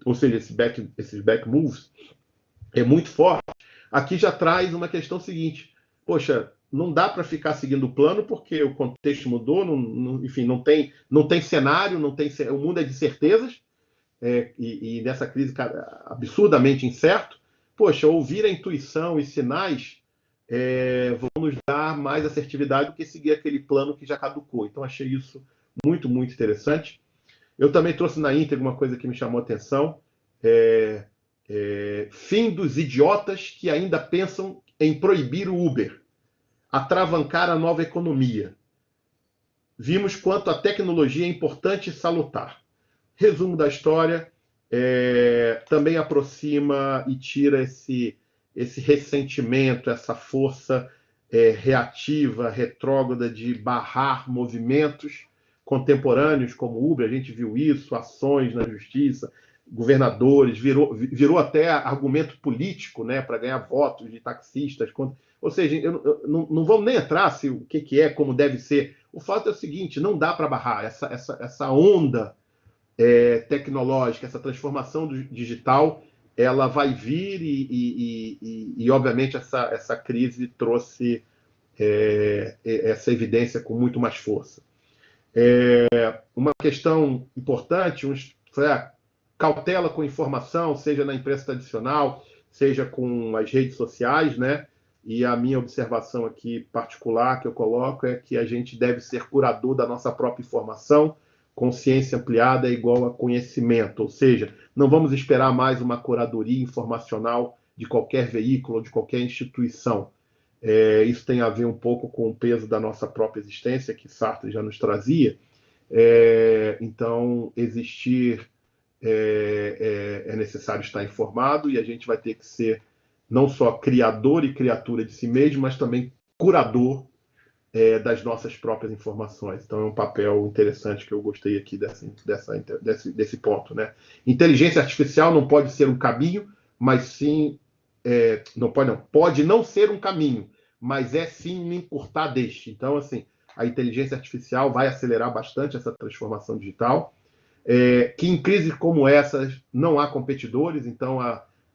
ou seja, esses back moves, é muito forte. Aqui já traz uma questão seguinte: poxa, não dá para ficar seguindo o plano porque o contexto mudou, enfim, não tem cenário, o mundo é de certezas, e nessa crise absurdamente incerto. Poxa, ouvir a intuição e sinais vão nos dar mais assertividade do que seguir aquele plano que já caducou. Então, achei isso muito, muito interessante. Eu também trouxe na íntegra uma coisa que me chamou a atenção: fim dos idiotas que ainda pensam em proibir o Uber, atravancar a nova economia. Vimos quanto a tecnologia é importante e salutar. Resumo da história, também aproxima e tira esse ressentimento, essa força reativa, retrógrada de barrar movimentos contemporâneos como o Uber. A gente viu isso, ações na justiça, governadores, virou até argumento político, né, para ganhar votos de taxistas. Ou seja, não vamos nem entrar se o que é, como deve ser. O fato é o seguinte: não dá para barrar essa onda tecnológica, essa transformação digital. Ela vai vir e obviamente, essa crise trouxe essa evidência com muito mais força. Uma questão importante foi a cautela com informação, seja na imprensa tradicional, seja com as redes sociais, né? E a minha observação aqui particular que eu coloco é que a gente deve ser curador da nossa própria informação. Consciência ampliada é igual a conhecimento, ou seja, não vamos esperar mais uma curadoria informacional de qualquer veículo ou de qualquer instituição. Isso tem a ver um pouco com o peso da nossa própria existência, que Sartre já nos trazia. Então, é necessário estar informado, e a gente vai ter que ser não só criador e criatura de si mesmo, mas também curador das nossas próprias informações. Então, é um papel interessante que eu gostei aqui desse ponto, né? Inteligência artificial não pode ser um caminho, mas sim... pode não ser um caminho, mas sim me encurtar deste. Então, assim, a inteligência artificial vai acelerar bastante essa transformação digital, que em crises como essa não há competidores. Então,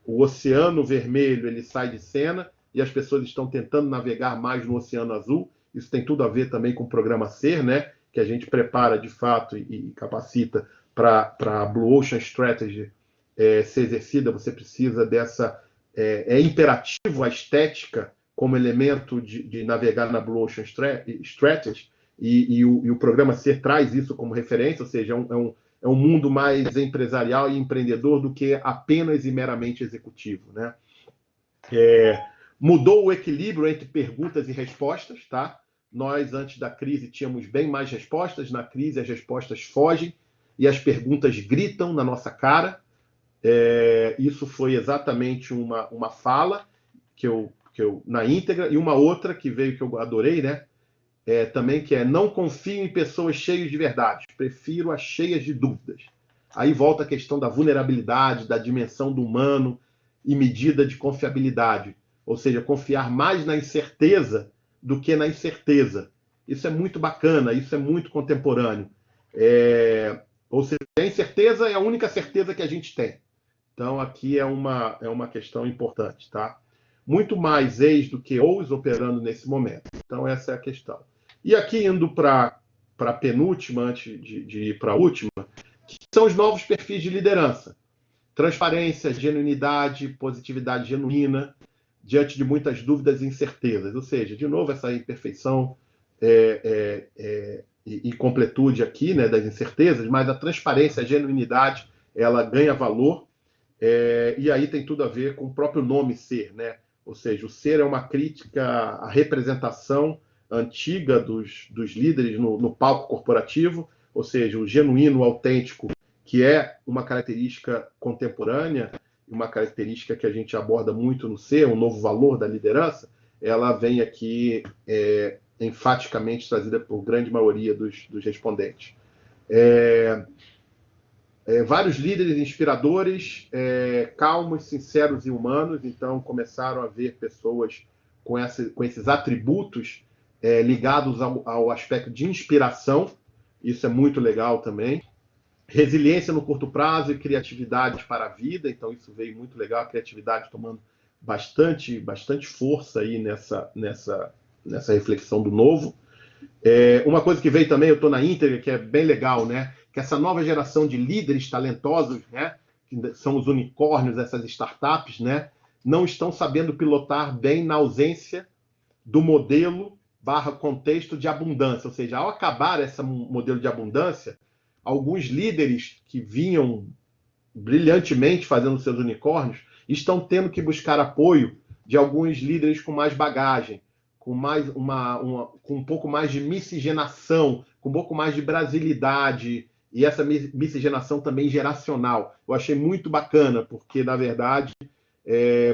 o Oceano Vermelho ele sai de cena e as pessoas estão tentando navegar mais no Oceano Azul. Isso tem tudo a ver também com o programa SER, né, que a gente prepara de fato e capacita para a Blue Ocean Strategy ser exercida. Você precisa dessa... É imperativo a estética como elemento de navegar na Blue Ocean Strategy, e o programa SER traz isso como referência, ou seja, é um mundo mais empresarial e empreendedor do que apenas e meramente executivo, né? Mudou o equilíbrio entre perguntas e respostas, tá? Nós, antes da crise, tínhamos bem mais respostas. Na crise, as respostas fogem e as perguntas gritam na nossa cara. Isso foi exatamente uma fala que eu na íntegra, e uma outra que veio que eu adorei, né? Também, que não confio em pessoas cheias de verdade, prefiro as cheias de dúvidas. Aí volta a questão da vulnerabilidade, da dimensão do humano e medida de confiabilidade, ou seja, confiar mais na incerteza do que na incerteza. Isso é muito bacana, isso é muito contemporâneo. Ou seja, a incerteza é a única certeza que a gente tem. Então, aqui é uma questão importante, tá? Muito mais ex do que os operando nesse momento. Então, essa é a questão. E aqui, indo para a penúltima, antes de ir para a última, que são os novos perfis de liderança. Transparência, genuinidade, positividade genuína, diante de muitas dúvidas e incertezas. Ou seja, de novo, essa imperfeição e completude aqui, né, das incertezas, mas a transparência, a genuinidade, ela ganha valor. E aí tem tudo a ver com o próprio nome SER, né? Ou seja, o SER é uma crítica à representação antiga dos líderes no palco corporativo, ou seja, o genuíno, o autêntico, que é uma característica contemporânea, uma característica que a gente aborda muito no Ser, um novo valor da liderança, ela vem aqui enfaticamente trazida por grande maioria dos respondentes. Vários líderes inspiradores, calmos, sinceros e humanos, então começaram a ver pessoas com esses atributos ligados ao aspecto de inspiração, isso é muito legal também. Resiliência no curto prazo e criatividade para a vida, então isso veio muito legal, a criatividade tomando bastante força aí nessa reflexão do novo. Uma coisa que veio também, eu estou na íntegra, que é bem legal, né? Que essa nova geração de líderes talentosos, né? Que são os unicórnios, essas startups, né? Não estão sabendo pilotar bem na ausência do modelo / contexto de abundância. Ou seja, ao acabar esse modelo de abundância, alguns líderes que vinham brilhantemente fazendo seus unicórnios estão tendo que buscar apoio de alguns líderes com mais bagagem, com um pouco mais de miscigenação, com um pouco mais de brasilidade, e essa miscigenação também geracional. Eu achei muito bacana, porque, na verdade,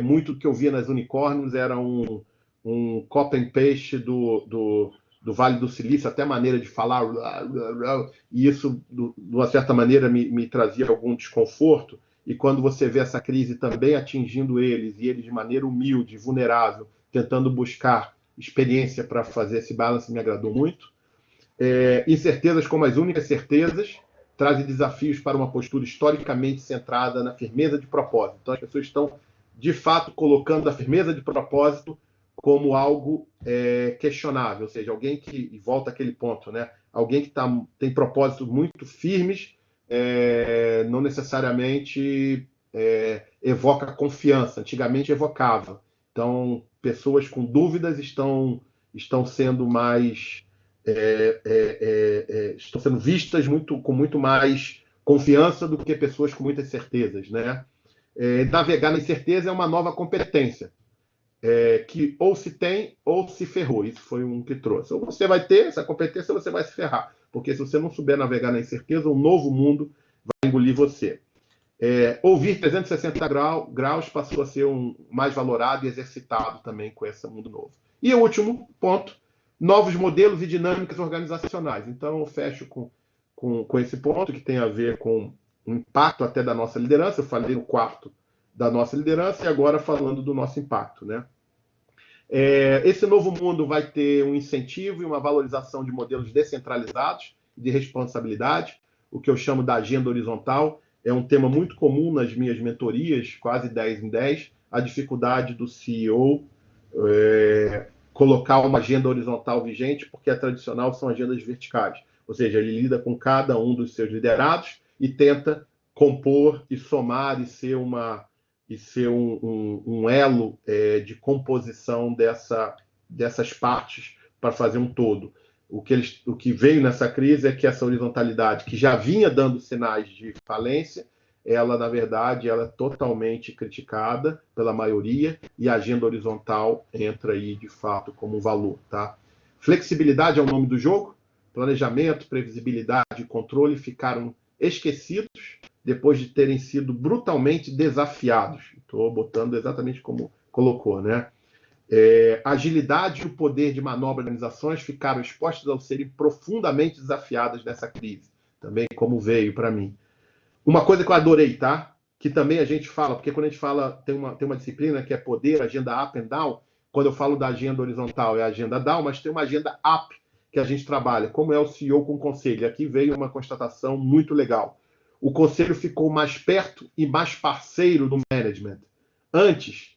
muito do que eu via nas unicórnios era um copy and paste do Vale do Silício, até a maneira de falar, e isso, de uma certa maneira, me trazia algum desconforto. E quando você vê essa crise também atingindo eles, e eles de maneira humilde, vulnerável, tentando buscar experiência para fazer esse balance, me agradou muito. Incertezas como as únicas certezas trazem desafios para uma postura historicamente centrada na firmeza de propósito. Então, as pessoas estão, de fato, colocando a firmeza de propósito como algo questionável, ou seja, alguém que, e volta àquele ponto, né? Alguém que tem propósitos muito firmes, não necessariamente evoca confiança, antigamente evocava. Então, pessoas com dúvidas estão sendo mais estão sendo vistas com muito mais confiança do que pessoas com muitas certezas, né? Navegar na incerteza é uma nova competência, que ou se tem ou se ferrou. Isso foi um que trouxe. Ou você vai ter essa competência ou você vai se ferrar, porque se você não souber navegar na incerteza, um novo mundo vai engolir você. Ouvir 360 graus passou a ser mais valorado e exercitado também com esse mundo novo. E o último ponto, novos modelos e dinâmicas organizacionais. Então, eu fecho com esse ponto, que tem a ver com o impacto até da nossa liderança. Eu falei o quarto da nossa liderança e agora falando do nosso impacto, né? Esse novo mundo vai ter um incentivo e uma valorização de modelos descentralizados de responsabilidade, o que eu chamo da agenda horizontal. É um tema muito comum nas minhas mentorias, quase 10 em 10, a dificuldade do CEO colocar uma agenda horizontal vigente, porque a tradicional são agendas verticais. Ou seja, ele lida com cada um dos seus liderados e tenta compor e somar e ser um elo de composição dessas partes para fazer um todo. O que veio nessa crise é que essa horizontalidade, que já vinha dando sinais de falência, ela, na verdade, ela é totalmente criticada pela maioria, e a agenda horizontal entra aí, de fato, como valor. Tá? Flexibilidade é o nome do jogo. Planejamento, previsibilidade e controle ficaram esquecidos depois de terem sido brutalmente desafiados. Estou botando exatamente como colocou, né? Agilidade e o poder de manobra de organizações ficaram expostos ao serem profundamente desafiadas nessa crise. Também como veio para mim. Uma coisa que eu adorei, tá? Que também a gente fala, porque quando a gente fala, tem uma disciplina que é poder, agenda up and down. Quando eu falo da agenda horizontal é a agenda down, mas tem uma agenda up que a gente trabalha, como é o CEO com o conselho. Aqui veio uma constatação muito legal. O conselho ficou mais perto e mais parceiro do management. Antes,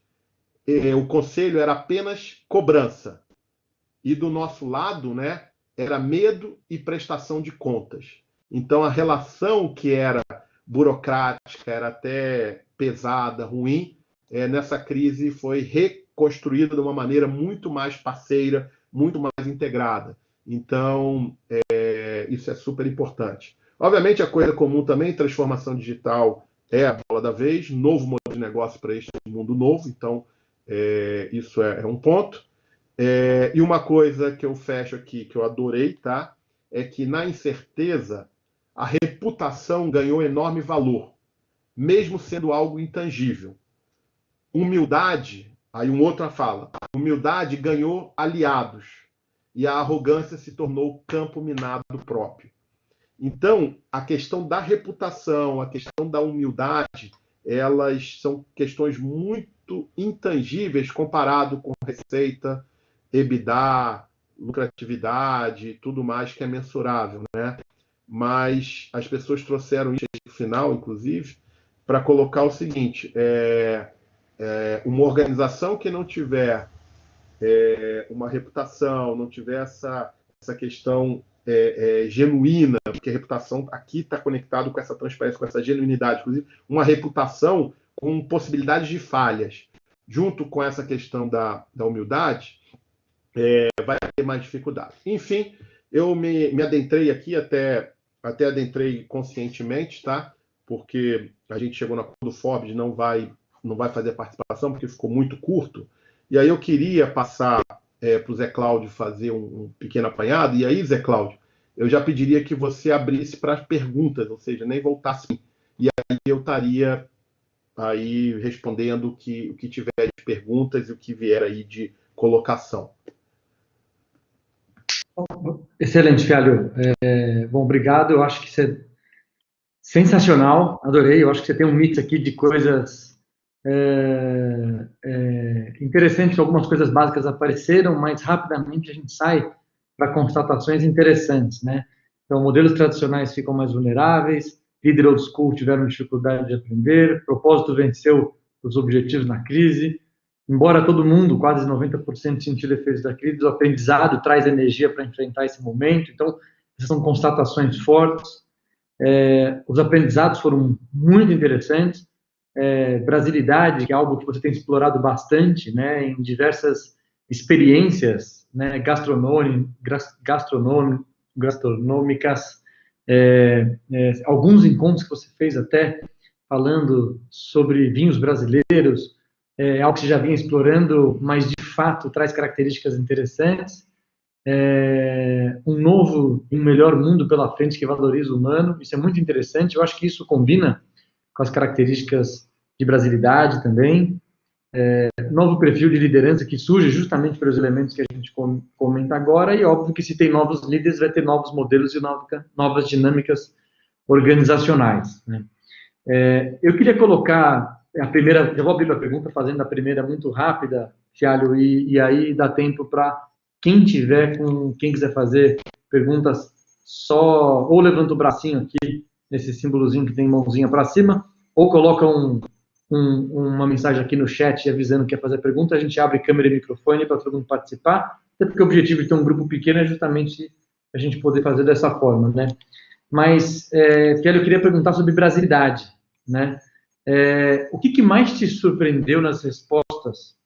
o conselho era apenas cobrança. E do nosso lado, né, era medo e prestação de contas. Então, a relação que era burocrática, era até pesada, ruim, nessa crise foi reconstruída de uma maneira muito mais parceira, muito mais integrada. Então, isso é super importante. Obviamente, a coisa comum também, transformação digital é a bola da vez, novo modelo de negócio para este mundo novo, então isso é um ponto. E uma coisa que eu fecho aqui, que eu adorei, tá? É que na incerteza a reputação ganhou enorme valor, mesmo sendo algo intangível. Humildade, aí um outro fala, humildade ganhou aliados e a arrogância se tornou campo minado próprio. Então, a questão da reputação, a questão da humildade, elas são questões muito intangíveis comparado com receita, EBITDA, lucratividade, tudo mais que é mensurável, né? Mas as pessoas trouxeram isso no final, inclusive, para colocar o seguinte: uma organização que não tiver uma reputação, não tiver essa questão genuína, porque a reputação aqui está conectado com essa transparência, com essa genuinidade, inclusive uma reputação com possibilidades de falhas, junto com essa questão da humildade, vai ter mais dificuldade. Enfim, eu me adentrei aqui, até adentrei conscientemente, tá? Porque a gente chegou na do Forbes, não vai fazer participação, porque ficou muito curto. E aí eu queria passar para o Zé Cláudio fazer um pequeno apanhado. E aí, Zé Cláudio, eu já pediria que você abrisse para as perguntas, ou seja, nem voltasse. E aí eu estaria aí respondendo o que tiver de perguntas e o que vier aí de colocação. Excelente, Fialho. Bom, obrigado. Eu acho que você é sensacional, adorei. Eu acho que você tem um mix aqui de coisas interessantes. Algumas coisas básicas apareceram, mas rapidamente a gente sai para constatações interessantes, né? Então, modelos tradicionais ficam mais vulneráveis, líder old school tiveram dificuldade de aprender, propósito venceu os objetivos na crise. Embora todo mundo, quase 90%, sentiu efeitos da crise, o aprendizado traz energia para enfrentar esse momento. Então, essas são constatações fortes. Os aprendizados foram muito interessantes. Brasilidade, que é algo que você tem explorado bastante, né, em diversas experiências, né, gastronômicas, alguns encontros que você fez até falando sobre vinhos brasileiros, algo que você já vinha explorando, mas de fato traz características interessantes. Um melhor mundo pela frente que valoriza o humano, isso é muito interessante. Eu acho que isso combina com as características de brasilidade também. Novo perfil de liderança que surge justamente pelos elementos que a gente comenta agora, e óbvio que se tem novos líderes, vai ter novos modelos e novas dinâmicas organizacionais, né? Eu queria colocar a primeira, eu vou abrir a pergunta fazendo a primeira muito rápida, Fialho, e aí dá tempo para quem quiser fazer perguntas, só ou levanta o bracinho aqui, nesse símbolozinho que tem mãozinha para cima, ou coloca uma mensagem aqui no chat avisando que quer fazer pergunta, a gente abre câmera e microfone para todo mundo participar, até porque o objetivo de ter um grupo pequeno é justamente a gente poder fazer dessa forma, né? Mas, Fialho, eu queria perguntar sobre brasilidade, né? O que mais te surpreendeu nas respostas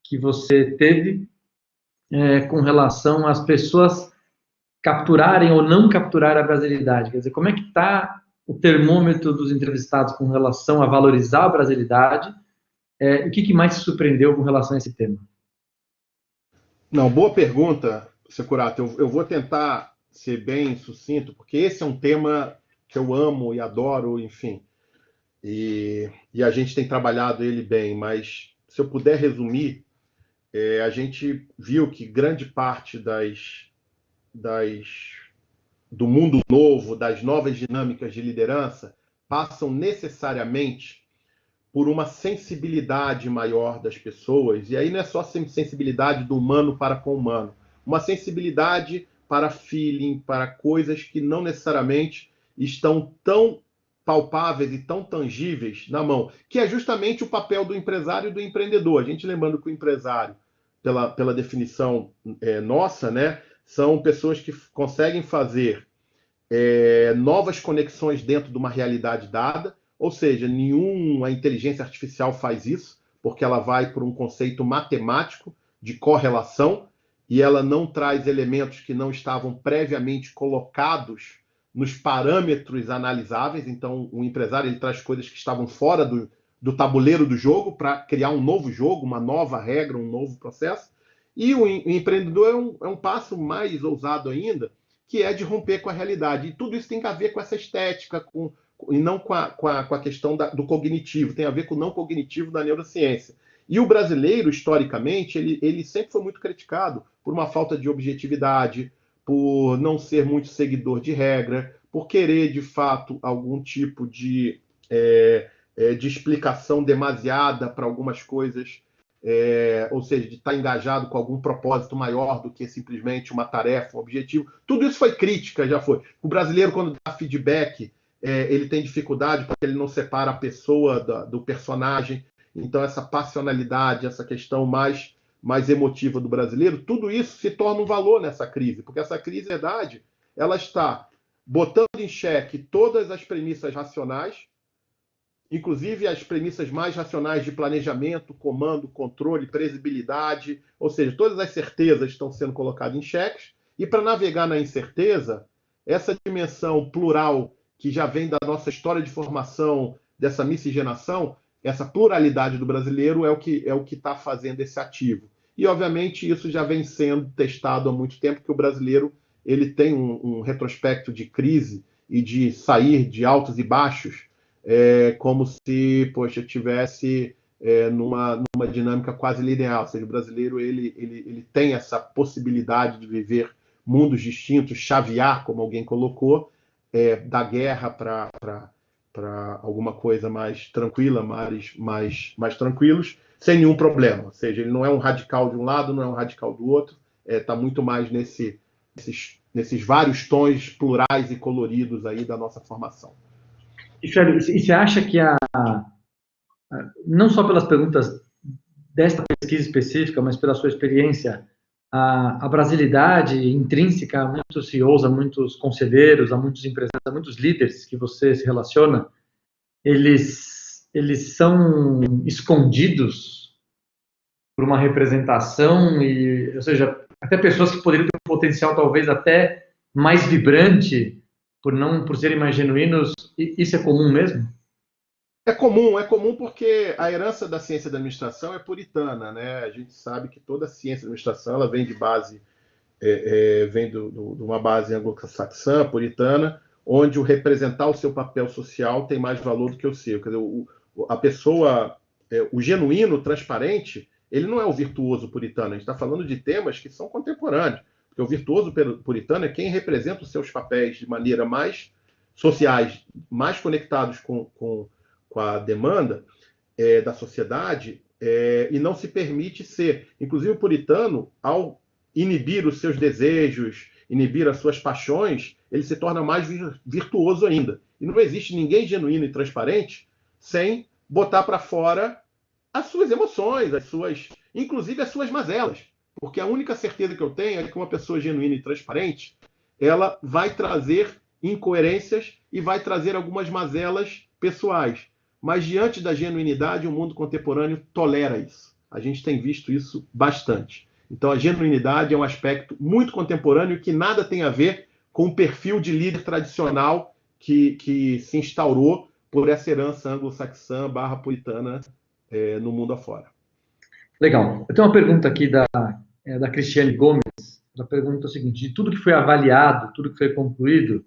que você teve com relação às pessoas capturarem ou não capturarem a brasilidade? Quer dizer, como é que está o termômetro dos entrevistados com relação a valorizar a brasilidade? O que mais te surpreendeu com relação a esse tema? Não, boa pergunta, Securato. Eu vou tentar ser bem sucinto, porque esse é um tema que eu amo e adoro, enfim. E a gente tem trabalhado ele bem, mas se eu puder resumir, a gente viu que grande parte do mundo novo, das novas dinâmicas de liderança, passam necessariamente por uma sensibilidade maior das pessoas, e aí não é só sensibilidade do humano para com o humano, uma sensibilidade para feeling, para coisas que não necessariamente estão tão palpáveis e tão tangíveis na mão, que é justamente o papel do empresário e do empreendedor. A gente lembrando que o empresário, pela definição nossa, né, são pessoas que conseguem fazer novas conexões dentro de uma realidade dada, ou seja, nenhuma inteligência artificial faz isso, porque ela vai por um conceito matemático de correlação e ela não traz elementos que não estavam previamente colocados nos parâmetros analisáveis. Então, o empresário ele traz coisas que estavam fora do tabuleiro do jogo para criar um novo jogo, uma nova regra, um novo processo. E o empreendedor é um passo mais ousado ainda, que é de romper com a realidade. E tudo isso tem a ver com essa estética, e não com a questão do cognitivo, tem a ver com o não cognitivo da neurociência. E o brasileiro, historicamente, ele sempre foi muito criticado por uma falta de objetividade, por não ser muito seguidor de regra, por querer, de fato, algum tipo de explicação demasiada para algumas coisas, ou seja, de estar engajado com algum propósito maior do que simplesmente uma tarefa, um objetivo. Tudo isso foi crítica, já foi. O brasileiro, quando dá feedback, ele tem dificuldade porque ele não separa a pessoa do personagem. Então, essa passionalidade, essa questão mais emotiva do brasileiro, tudo isso se torna um valor nessa crise, porque essa crise, na verdade, ela está botando em xeque todas as premissas racionais, inclusive as premissas mais racionais de planejamento, comando, controle, previsibilidade, ou seja, todas as certezas estão sendo colocadas em xeque, e para navegar na incerteza, essa dimensão plural que já vem da nossa história de formação, dessa miscigenação, essa pluralidade do brasileiro é o que está fazendo esse ativo. E, obviamente, isso já vem sendo testado há muito tempo, que o brasileiro ele tem um retrospecto de crise e de sair de altos e baixos, como se, poxa, tivesse numa dinâmica quase linear. Ou seja, o brasileiro ele tem essa possibilidade de viver mundos distintos, chavear, como alguém colocou, da guerra para alguma coisa mais tranquila, mais tranquilos, sem nenhum problema. Ou seja, ele não é um radical de um lado, não é um radical do outro, está muito mais nesses vários tons plurais e coloridos aí da nossa formação. E, Félio, e você acha que não só pelas perguntas desta pesquisa específica, mas pela sua experiência, a brasilidade intrínseca a muitos CEOs, a muitos conselheiros, a muitos empresários, a muitos líderes que você se relaciona, eles são escondidos por uma representação, ou seja, até pessoas que poderiam ter um potencial talvez até mais vibrante por serem mais genuínos. Isso é comum mesmo? É comum porque a herança da ciência da administração é puritana, né? A gente sabe que toda a ciência da administração ela vem de base, vem de uma base anglo-saxã, puritana, onde o representar o seu papel social tem mais valor do que o seu. Quer dizer, a pessoa, o genuíno, transparente, ele não é o virtuoso puritano. A gente está falando de temas que são contemporâneos. Porque o virtuoso puritano é quem representa os seus papéis de maneira mais sociais, mais conectados com a demanda da sociedade, e não se permite ser. Inclusive, o puritano, ao inibir os seus desejos, inibir as suas paixões, ele se torna mais virtuoso ainda. E não existe ninguém genuíno e transparente sem botar para fora as suas emoções, inclusive as suas mazelas. Porque a única certeza que eu tenho é que uma pessoa genuína e transparente, ela vai trazer incoerências e vai trazer algumas mazelas pessoais. Mas diante da genuinidade, o mundo contemporâneo tolera isso. A gente tem visto isso bastante. Então, a genuinidade é um aspecto muito contemporâneo que nada tem a ver com o perfil de líder tradicional que se instaurou por essa herança anglo-saxã / puritana no mundo afora. Legal. Eu tenho uma pergunta aqui da Cristiane Gomes. Ela pergunta o seguinte: de tudo que foi avaliado, tudo que foi concluído,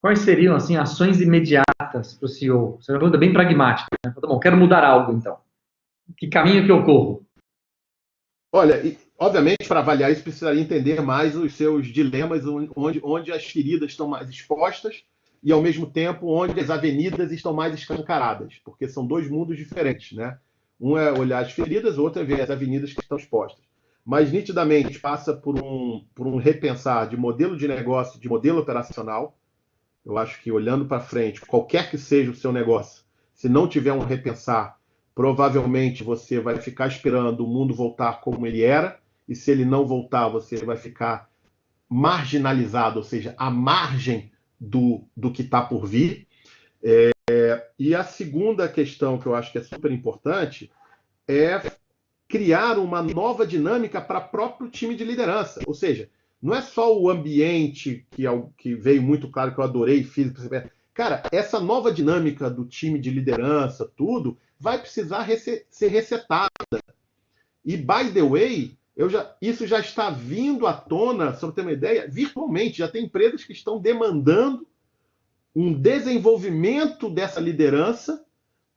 quais seriam, assim, ações imediatas para o CEO? Essa é uma pergunta bem pragmática, né? Tá bom, quero mudar algo, então. Que caminho que eu corro? Olha, obviamente, para avaliar isso, precisaria entender mais os seus dilemas, onde as feridas estão mais expostas e, ao mesmo tempo, onde as avenidas estão mais escancaradas, porque são dois mundos diferentes, né? Um é olhar as feridas, o outro é ver as avenidas que estão expostas. Mas, nitidamente, passa por um repensar de modelo de negócio, de modelo operacional. Eu acho que, olhando para frente, qualquer que seja o seu negócio, se não tiver um repensar, provavelmente você vai ficar esperando o mundo voltar como ele era, e se ele não voltar, você vai ficar marginalizado, ou seja, à margem do que está por vir. E a segunda questão que eu acho que é super importante é criar uma nova dinâmica para o próprio time de liderança. Ou seja, não é só o ambiente que veio muito claro, que eu adorei, fiz. Cara, essa nova dinâmica do time de liderança, tudo, vai precisar ser resetada. E, by the way, Isso já está vindo à tona, só para ter uma ideia, virtualmente. Já tem empresas que estão demandando um desenvolvimento dessa liderança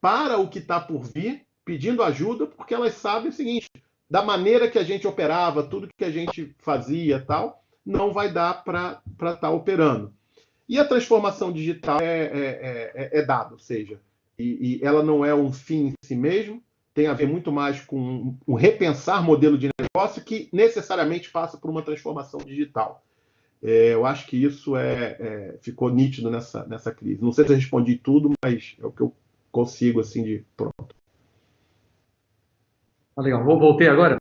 para o que está por vir, pedindo ajuda, porque elas sabem o seguinte: da maneira que a gente operava, tudo que a gente fazia tal, não vai dar para estar operando. E a transformação digital é dado, ou seja, e ela não é um fim em si mesmo, tem a ver muito mais com um repensar modelo de negócio que necessariamente passa por uma transformação digital. Eu acho que isso ficou nítido nessa crise. Não sei se eu respondi tudo, mas é o que eu consigo, assim, de pronto. Legal. Voltei agora?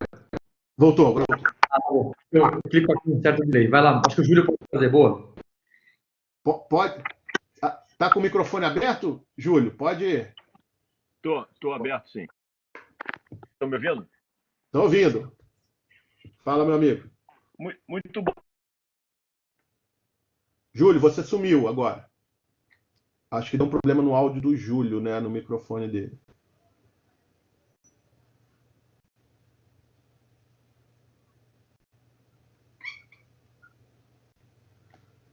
Voltou, agora voltou. Bom. Eu clico aqui em certo delay. Vai lá, acho que o Júlio pode fazer. Boa. Pode. Tá com o microfone aberto, Júlio? Pode ir. Tô aberto, sim. Estão me ouvindo? Estou ouvindo. Fala, meu amigo. Muito bom. Júlio, você sumiu agora. Acho que deu um problema no áudio do Júlio, né? No microfone dele.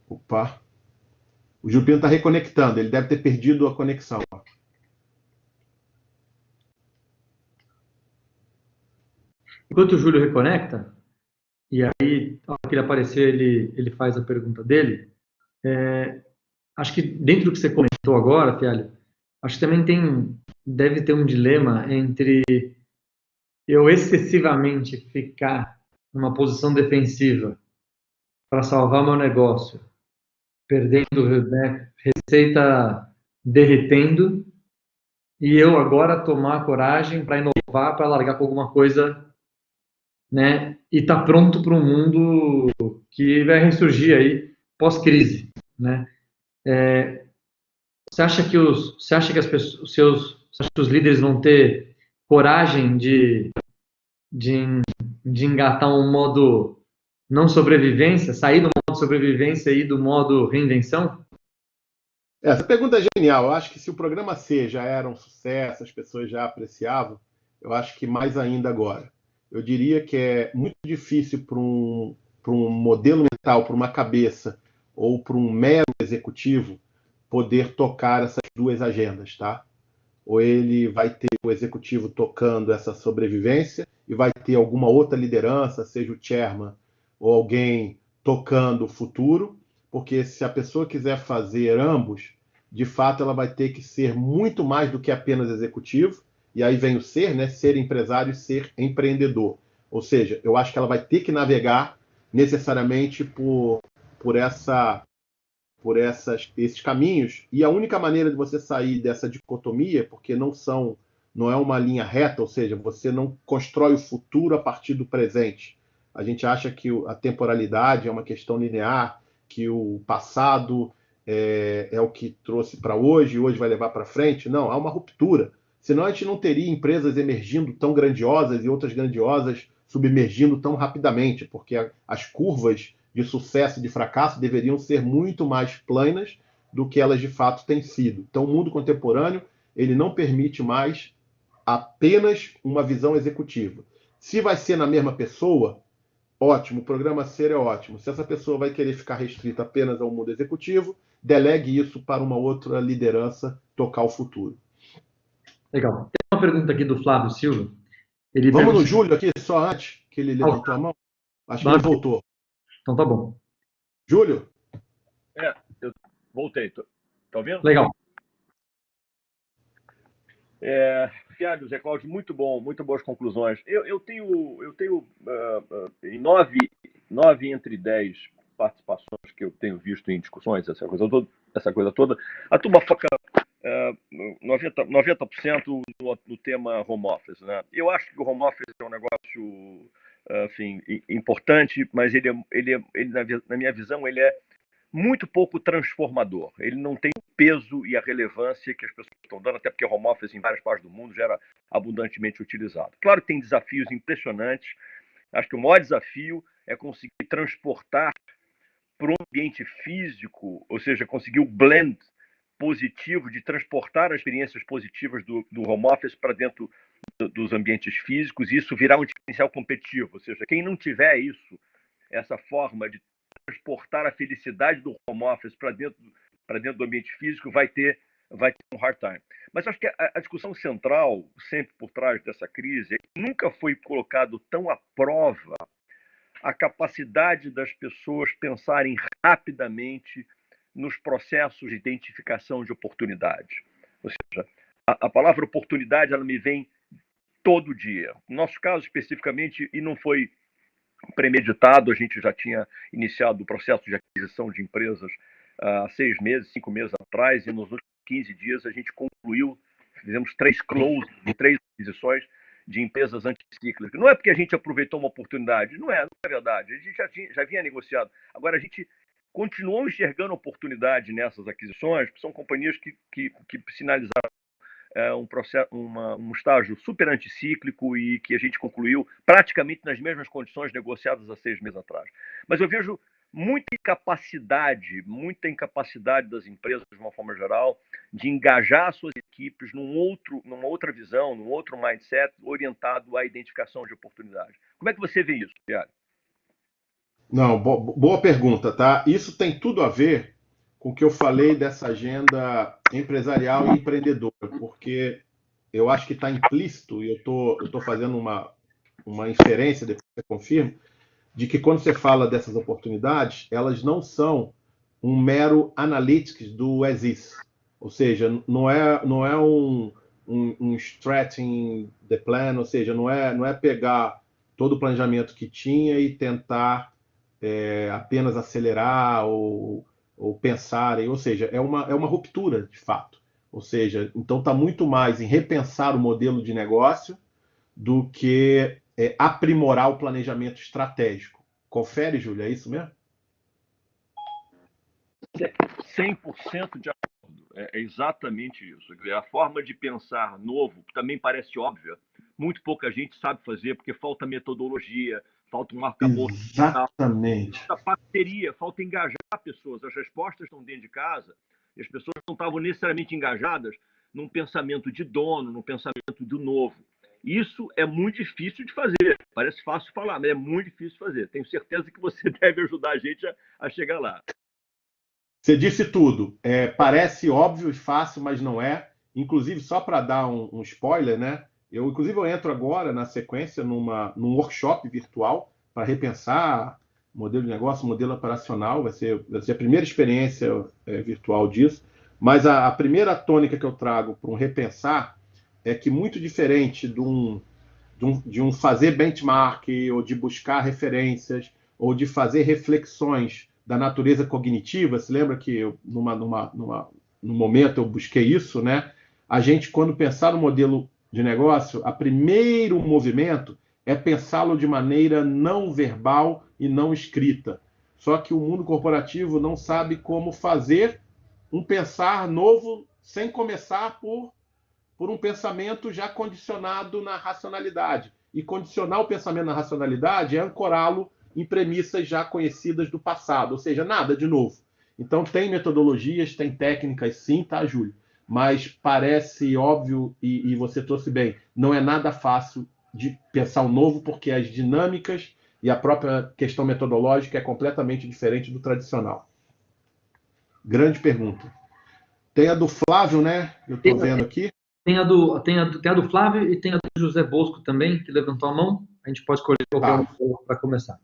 Opa. O Júlio Pino está reconectando. Ele deve ter perdido a conexão. Enquanto o Júlio reconecta, e aí, na hora que ele aparecer, ele faz a pergunta dele. Acho que dentro do que você comentou agora, Fialho, acho que também deve ter um dilema entre eu excessivamente ficar numa posição defensiva para salvar meu negócio, perdendo, né, receita derretendo, e eu agora tomar coragem para inovar, para largar com alguma coisa, né, e tá pronto para um mundo que vai ressurgir aí pós-crise, né? Você acha que as pessoas, você acha que os líderes vão ter coragem de, de engatar um modo não sobrevivência, sair do modo sobrevivência e do modo reinvenção? Essa pergunta é genial. Eu acho que se o programa C já era um sucesso, as pessoas já apreciavam, eu acho que mais ainda agora. Eu diria que é muito difícil para um modelo mental, para uma cabeça ou para um mero executivo poder tocar essas duas agendas, tá? Ou ele vai ter o executivo tocando essa sobrevivência e vai ter alguma outra liderança, seja o chairman ou alguém tocando o futuro, porque se a pessoa quiser fazer ambos, de fato ela vai ter que ser muito mais do que apenas executivo, e aí vem o ser, né? Ser empresário e ser empreendedor. Ou seja, eu acho que ela vai ter que navegar necessariamente por esses caminhos, e a única maneira de você sair dessa dicotomia, porque não é uma linha reta, ou seja, você não constrói o futuro a partir do presente. A gente acha que a temporalidade é uma questão linear, que o passado é o que trouxe para hoje e hoje vai levar para frente. Não, há uma ruptura. Senão a gente não teria empresas emergindo tão grandiosas e outras grandiosas submergindo tão rapidamente, porque as curvas de sucesso e de fracasso deveriam ser muito mais planas do que elas de fato têm sido. Então, o mundo contemporâneo ele não permite mais apenas uma visão executiva. Se vai ser na mesma pessoa, ótimo, o programa ser é ótimo. Se essa pessoa vai querer ficar restrita apenas ao mundo executivo, delegue isso para uma outra liderança tocar o futuro. Legal. Tem uma pergunta aqui do Flávio Silva. Vamos no Júlio aqui, só antes que ele levantou a mão. Acho que ele voltou. Então tá bom. Júlio? Eu voltei. Tá ouvindo? Legal. Fialho, Zé Cláudio, muito bom, muito boas conclusões. Eu tenho em 9 entre 10 participações que eu tenho visto em discussões, essa coisa toda, a turma foca 90% no tema home office, né? Eu acho que o home office é um negócio importante, mas ele na minha visão, ele é muito pouco transformador. Ele não tem o peso e a relevância que as pessoas estão dando, até porque home office em várias partes do mundo já era abundantemente utilizado. Claro que tem desafios impressionantes. Acho que o maior desafio é conseguir transportar para um ambiente físico, ou seja, conseguir o blend positivo de transportar as experiências positivas do home office para dentro dos ambientes físicos, e isso virar um diferencial competitivo. Ou seja, quem não tiver isso, essa forma de transportar a felicidade do home office para dentro do ambiente físico, vai ter um hard time. Mas acho que a discussão central, sempre por trás dessa crise, é que nunca foi colocado tão à prova a capacidade das pessoas pensarem rapidamente nos processos de identificação de oportunidades. Ou seja, a palavra oportunidade, ela me vem todo dia. No nosso caso, especificamente, e não foi premeditado, a gente já tinha iniciado o processo de aquisição de empresas há 6 meses, 5 meses atrás, e nos últimos 15 dias a gente concluiu, fizemos 3 closes, 3 aquisições de empresas anticíclicas. Não é porque a gente aproveitou uma oportunidade, não é verdade, a gente já vinha negociado. Agora, a gente continuou enxergando oportunidade nessas aquisições, que são companhias que sinalizaram um estágio super anticíclico e que a gente concluiu praticamente nas mesmas condições negociadas há 6 meses atrás. Mas eu vejo muita incapacidade das empresas, de uma forma geral, de engajar suas equipes numa outra visão, num outro mindset orientado à identificação de oportunidades. Como é que você vê isso, Thiago? Não, boa pergunta, tá? Isso tem tudo a ver com o que eu falei dessa agenda empresarial e empreendedora, porque eu acho que está implícito, e eu tô fazendo uma inferência, depois você confirma, de que quando você fala dessas oportunidades, elas não são um mero analytics do as-is. Ou seja, não é um stretching the plan, ou seja, não é pegar todo o planejamento que tinha e tentar apenas acelerar ou pensar, ou seja, é uma ruptura de fato. Ou seja, então está muito mais em repensar o modelo de negócio do que aprimorar o planejamento estratégico. Confere, Júlia, é isso mesmo? 100% de acordo. É exatamente isso. A forma de pensar novo também parece óbvia. Muito pouca gente sabe fazer, porque falta metodologia, falta um arcabouço. Exatamente. Falta parceria, falta engajar pessoas. As respostas estão dentro de casa e as pessoas não estavam necessariamente engajadas num pensamento de dono, num pensamento do novo. Isso é muito difícil de fazer. Parece fácil falar, mas é muito difícil de fazer. Tenho certeza que você deve ajudar a gente a chegar lá. Você disse tudo. Parece óbvio e fácil, mas não é. Inclusive, só para dar um spoiler, né? Eu entro agora, na sequência, num workshop virtual para repensar modelo de negócio, modelo operacional. Vai ser a primeira experiência virtual disso. Mas a primeira tônica que eu trago para um repensar é que, muito diferente de um fazer benchmark, ou de buscar referências, ou de fazer reflexões da natureza cognitiva, se lembra que num momento eu busquei isso, né? A gente, quando pensar no modelo de negócio, o primeiro movimento é pensá-lo de maneira não verbal e não escrita. Só que o mundo corporativo não sabe como fazer um pensar novo sem começar por um pensamento já condicionado na racionalidade. E condicionar o pensamento na racionalidade é ancorá-lo em premissas já conhecidas do passado, ou seja, nada de novo. Então tem metodologias, tem técnicas sim, tá, Júlio? Mas parece óbvio, e você trouxe bem, não é nada fácil de pensar o novo, porque as dinâmicas e a própria questão metodológica é completamente diferente do tradicional. Grande pergunta. Tem a do Flávio, né? Eu estou vendo aqui. Tem a do Flávio e tem a do José Bosco também, que levantou a mão. A gente pode escolher qualquer um para começar.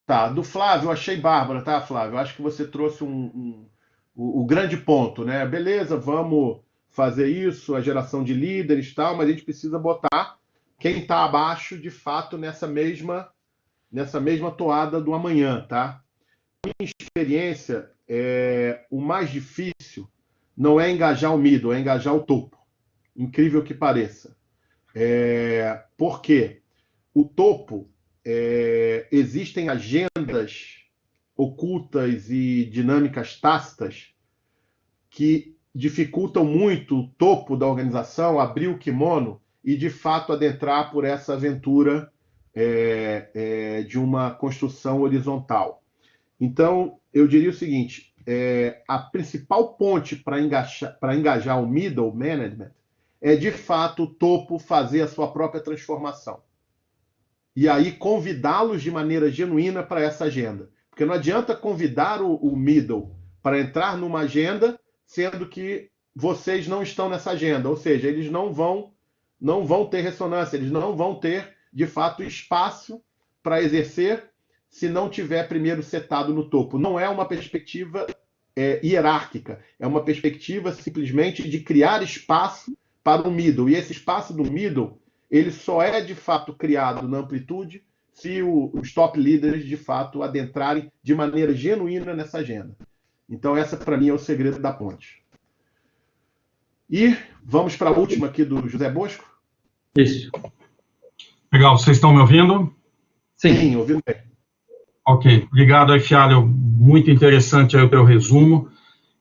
Tá, do Flávio, eu achei bárbara, tá, Flávio? Eu acho que você trouxe o grande ponto, né? Beleza, vamos fazer isso, a geração de líderes e tal, mas a gente precisa botar quem está abaixo, de fato, nessa mesma toada do amanhã, tá? Minha experiência, o mais difícil não é engajar o middle, é engajar o topo. Incrível que pareça. Por quê? O topo, existem agendas ocultas e dinâmicas tácitas que dificultam muito o topo da organização abrir o kimono e, de fato, adentrar por essa aventura de uma construção horizontal. Então, eu diria o seguinte, a principal ponte para engajar o middle management é, de fato, o topo fazer a sua própria transformação. E aí convidá-los de maneira genuína para essa agenda. Porque não adianta convidar o middle para entrar numa agenda, sendo que vocês não estão nessa agenda. Ou seja, eles não vão ter ressonância, eles não vão ter, de fato, espaço para exercer se não tiver primeiro setado no topo. Não é uma perspectiva hierárquica, é uma perspectiva simplesmente de criar espaço para o middle. E esse espaço do middle, ele só é de fato criado na amplitude se os top leaders de fato adentrarem de maneira genuína nessa agenda. Então essa para mim é o segredo da ponte. E vamos para a última aqui do José Bosco. Isso. Legal, vocês estão me ouvindo? Sim, ouvindo bem. Ok, obrigado aí, Fialho, muito interessante aí o teu resumo.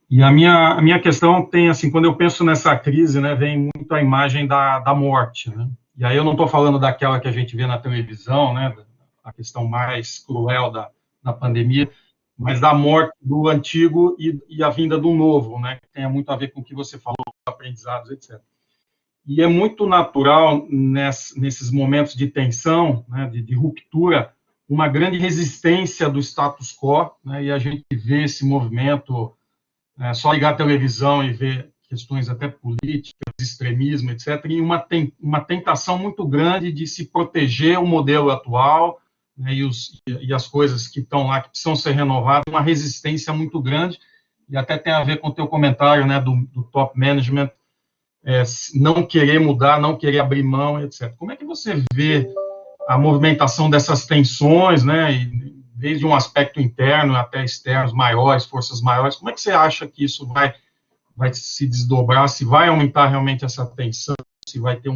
E a minha questão tem, assim, quando eu penso nessa crise, né, vem muito a imagem da morte, né? E aí eu não estou falando daquela que a gente vê na televisão, né, a questão mais cruel da pandemia, mas da morte do antigo e a vinda do novo, né, que tem muito a ver com o que você falou, aprendizados, etc. E é muito natural, nesses momentos de tensão, né, de ruptura, uma grande resistência do status quo, né, e a gente vê esse movimento, só ligar a televisão e ver questões até políticas, extremismo, etc., e uma tentação muito grande de se proteger o modelo atual, né, e as coisas que estão lá, que precisam ser renovadas, uma resistência muito grande, e até tem a ver com o teu comentário, né, do top management, não querer mudar, não querer abrir mão, etc. Como é que você vê a movimentação dessas tensões, né, desde um aspecto interno até externos maiores, forças maiores, como é que você acha que isso vai se desdobrar, se vai aumentar realmente essa tensão, se vai ter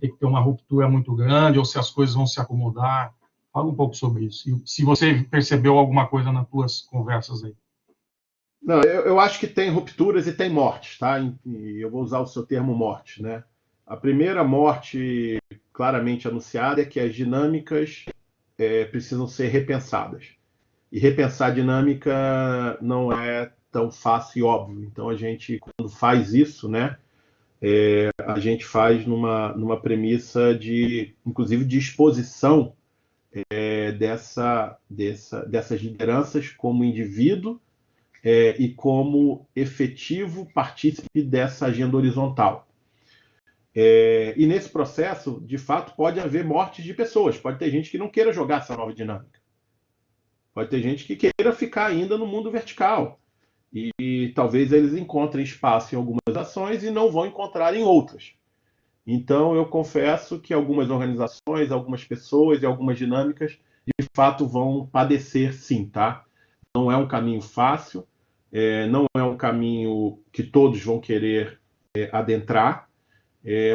que ter uma ruptura muito grande, ou se as coisas vão se acomodar? Fala um pouco sobre isso, e se você percebeu alguma coisa nas tuas conversas aí. Não, eu acho que tem rupturas e tem mortes, tá? E eu vou usar o seu termo morte, né? A primeira morte claramente anunciada é que as dinâmicas precisam ser repensadas. E repensar a dinâmica não é tão fácil e óbvio. Então a gente, quando faz isso, né, a gente faz numa premissa inclusive de exposição dessas lideranças como indivíduo e como efetivo partícipe dessa agenda horizontal. E nesse processo, de fato, pode haver mortes de pessoas. Pode ter gente que não queira jogar essa nova dinâmica. Pode ter gente que queira ficar ainda no mundo vertical. E talvez eles encontrem espaço em algumas ações e não vão encontrar em outras. Então, eu confesso que algumas organizações, algumas pessoas e algumas dinâmicas, de fato, vão padecer sim, tá? Não é um caminho fácil, não é um caminho que todos vão querer adentrar,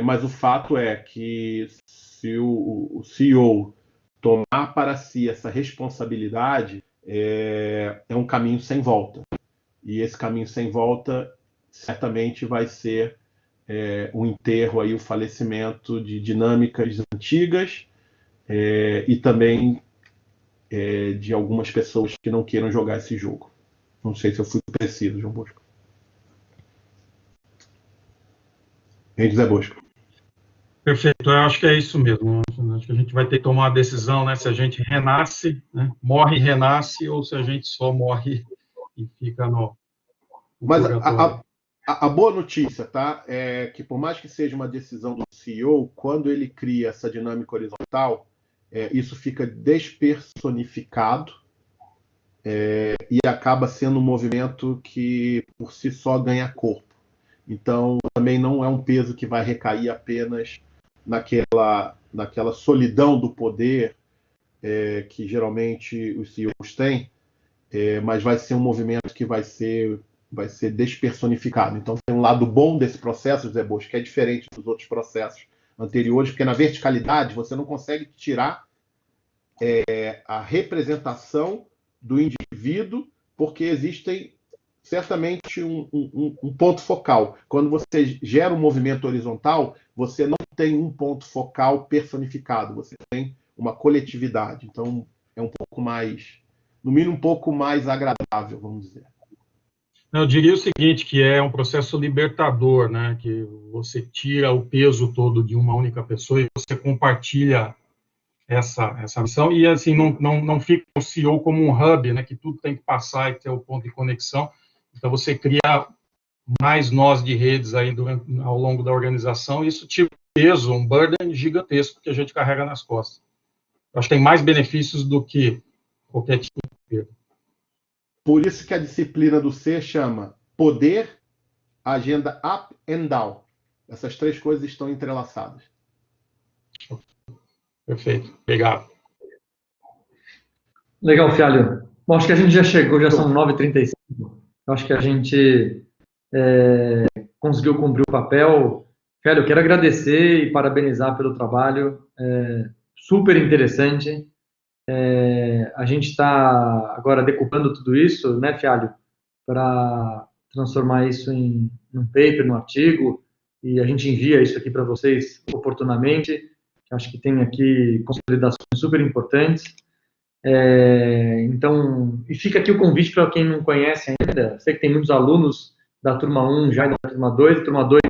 mas o fato é que se o CEO tomar para si essa responsabilidade, é um caminho sem volta. E esse caminho sem volta certamente vai ser o enterro, aí, o falecimento de dinâmicas antigas e também de algumas pessoas que não queiram jogar esse jogo. Não sei se eu fui preciso, João Bosco. José Bosco. Perfeito, eu acho que é isso mesmo. Acho que a gente vai ter que tomar uma decisão, né, se a gente renasce, né, morre e renasce, ou se a gente só morre e fica no Mas purgatório. a boa notícia, tá, é que por mais que seja uma decisão do CEO, quando ele cria essa dinâmica horizontal, isso fica despersonificado e acaba sendo um movimento que por si só ganha corpo. Então, também não é um peso que vai recair apenas naquela solidão do poder que geralmente os CEOs têm, mas vai ser um movimento que vai ser despersonificado. Então, tem um lado bom desse processo, José Bosco, que é diferente dos outros processos anteriores, porque na verticalidade você não consegue tirar a representação do indivíduo, porque existem certamente um ponto focal. Quando você gera um movimento horizontal, você não tem um ponto focal personificado, você tem uma coletividade. Então, é um pouco mais, no mínimo, um pouco mais agradável, vamos dizer. Eu diria o seguinte, que é um processo libertador, né? Que você tira o peso todo de uma única pessoa e você compartilha essa missão, e assim, não fica o CEO como um hub, né? Que tudo tem que passar e ter o ponto de conexão. Então, você cria mais nós de redes aí ao longo da organização, e isso tira um peso, um burden gigantesco que a gente carrega nas costas. Eu acho que tem mais benefícios do que qualquer tipo de perda. Por isso que a disciplina do C chama poder, agenda up and down. Essas três coisas estão entrelaçadas. Perfeito. Obrigado. Legal, Fialho. Bom, acho que a gente já chegou, já são 9h35. Acho que a gente conseguiu cumprir o papel. Fialho, eu quero agradecer e parabenizar pelo trabalho. Super interessante. A gente está agora decupando tudo isso, né, Fialho, para transformar isso em um paper, num artigo, e a gente envia isso aqui para vocês oportunamente. Acho que tem aqui consolidações super importantes. Então, e fica aqui o convite para quem não conhece ainda. Sei que tem muitos alunos da turma 1 já e da turma 2. A turma 2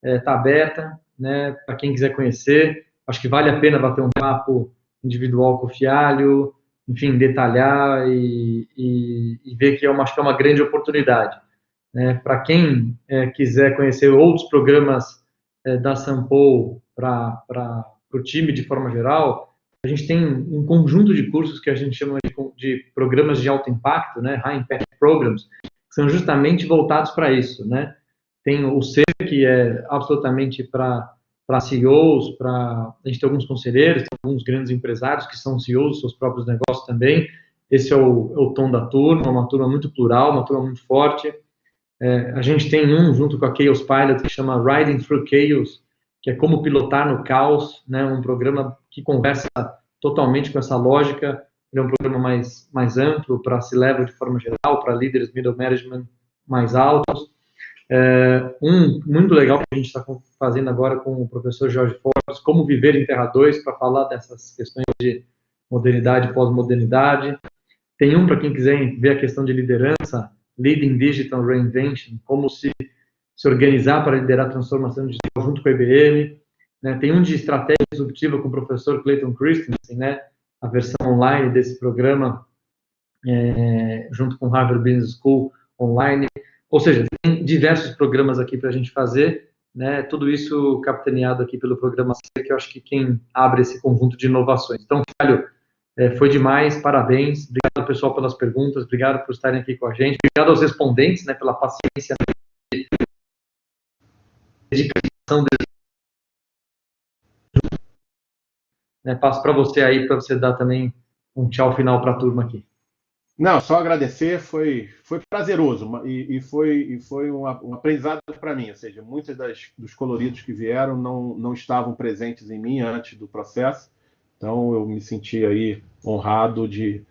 está aberta, né, para quem quiser conhecer. Acho que vale a pena bater um papo individual com o Fialho, enfim, detalhar e ver que acho que é uma grande oportunidade, né? Para quem quiser conhecer outros programas da Sampo para o time de forma geral, a gente tem um conjunto de cursos que a gente chama de programas de alto impacto, né? High Impact Programs, que são justamente voltados para isso, né? Tem o C, que é absolutamente para CEOs, a gente tem alguns conselheiros, tem alguns grandes empresários que são CEOs dos seus próprios negócios também. Esse é o tom da turma, uma turma muito plural, uma turma muito forte. A gente tem junto com a Chaos Pilot, que chama Riding Through Chaos, que é como pilotar no caos, né? Um programa que conversa totalmente com essa lógica. Ele é um programa mais amplo para C-Level de forma geral, para líderes middle management mais altos. Muito legal que a gente está fazendo agora com o professor Jorge Forbes, como viver em Terra 2, para falar dessas questões de modernidade e pós-modernidade. Tem para quem quiser ver a questão de liderança, Leading Digital Reinvention, como se organizar para liderar a transformação digital junto com a IBM. Né? Tem de estratégia disruptiva com o professor Clayton Christensen, né? A versão online desse programa, junto com o Harvard Business School online. Ou seja, tem diversos programas aqui para a gente fazer, né? Tudo isso capitaneado aqui pelo programa C, que eu acho que quem abre esse conjunto de inovações. Então, Fialho, foi demais, parabéns. Obrigado, pessoal, pelas perguntas. Obrigado por estarem aqui com a gente. Obrigado aos respondentes, né, pela paciência e dedicação deles. Passo para você aí, para você dar também um tchau final para a turma aqui. Não, só agradecer, foi prazeroso e foi um aprendizado para mim, ou seja, muitos dos coloridos que vieram não estavam presentes em mim antes do processo, então eu me senti aí honrado de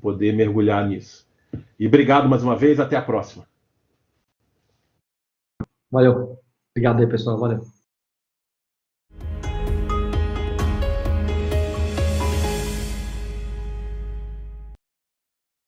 poder mergulhar nisso. E obrigado mais uma vez, até a próxima. Valeu. Obrigado aí, pessoal. Valeu.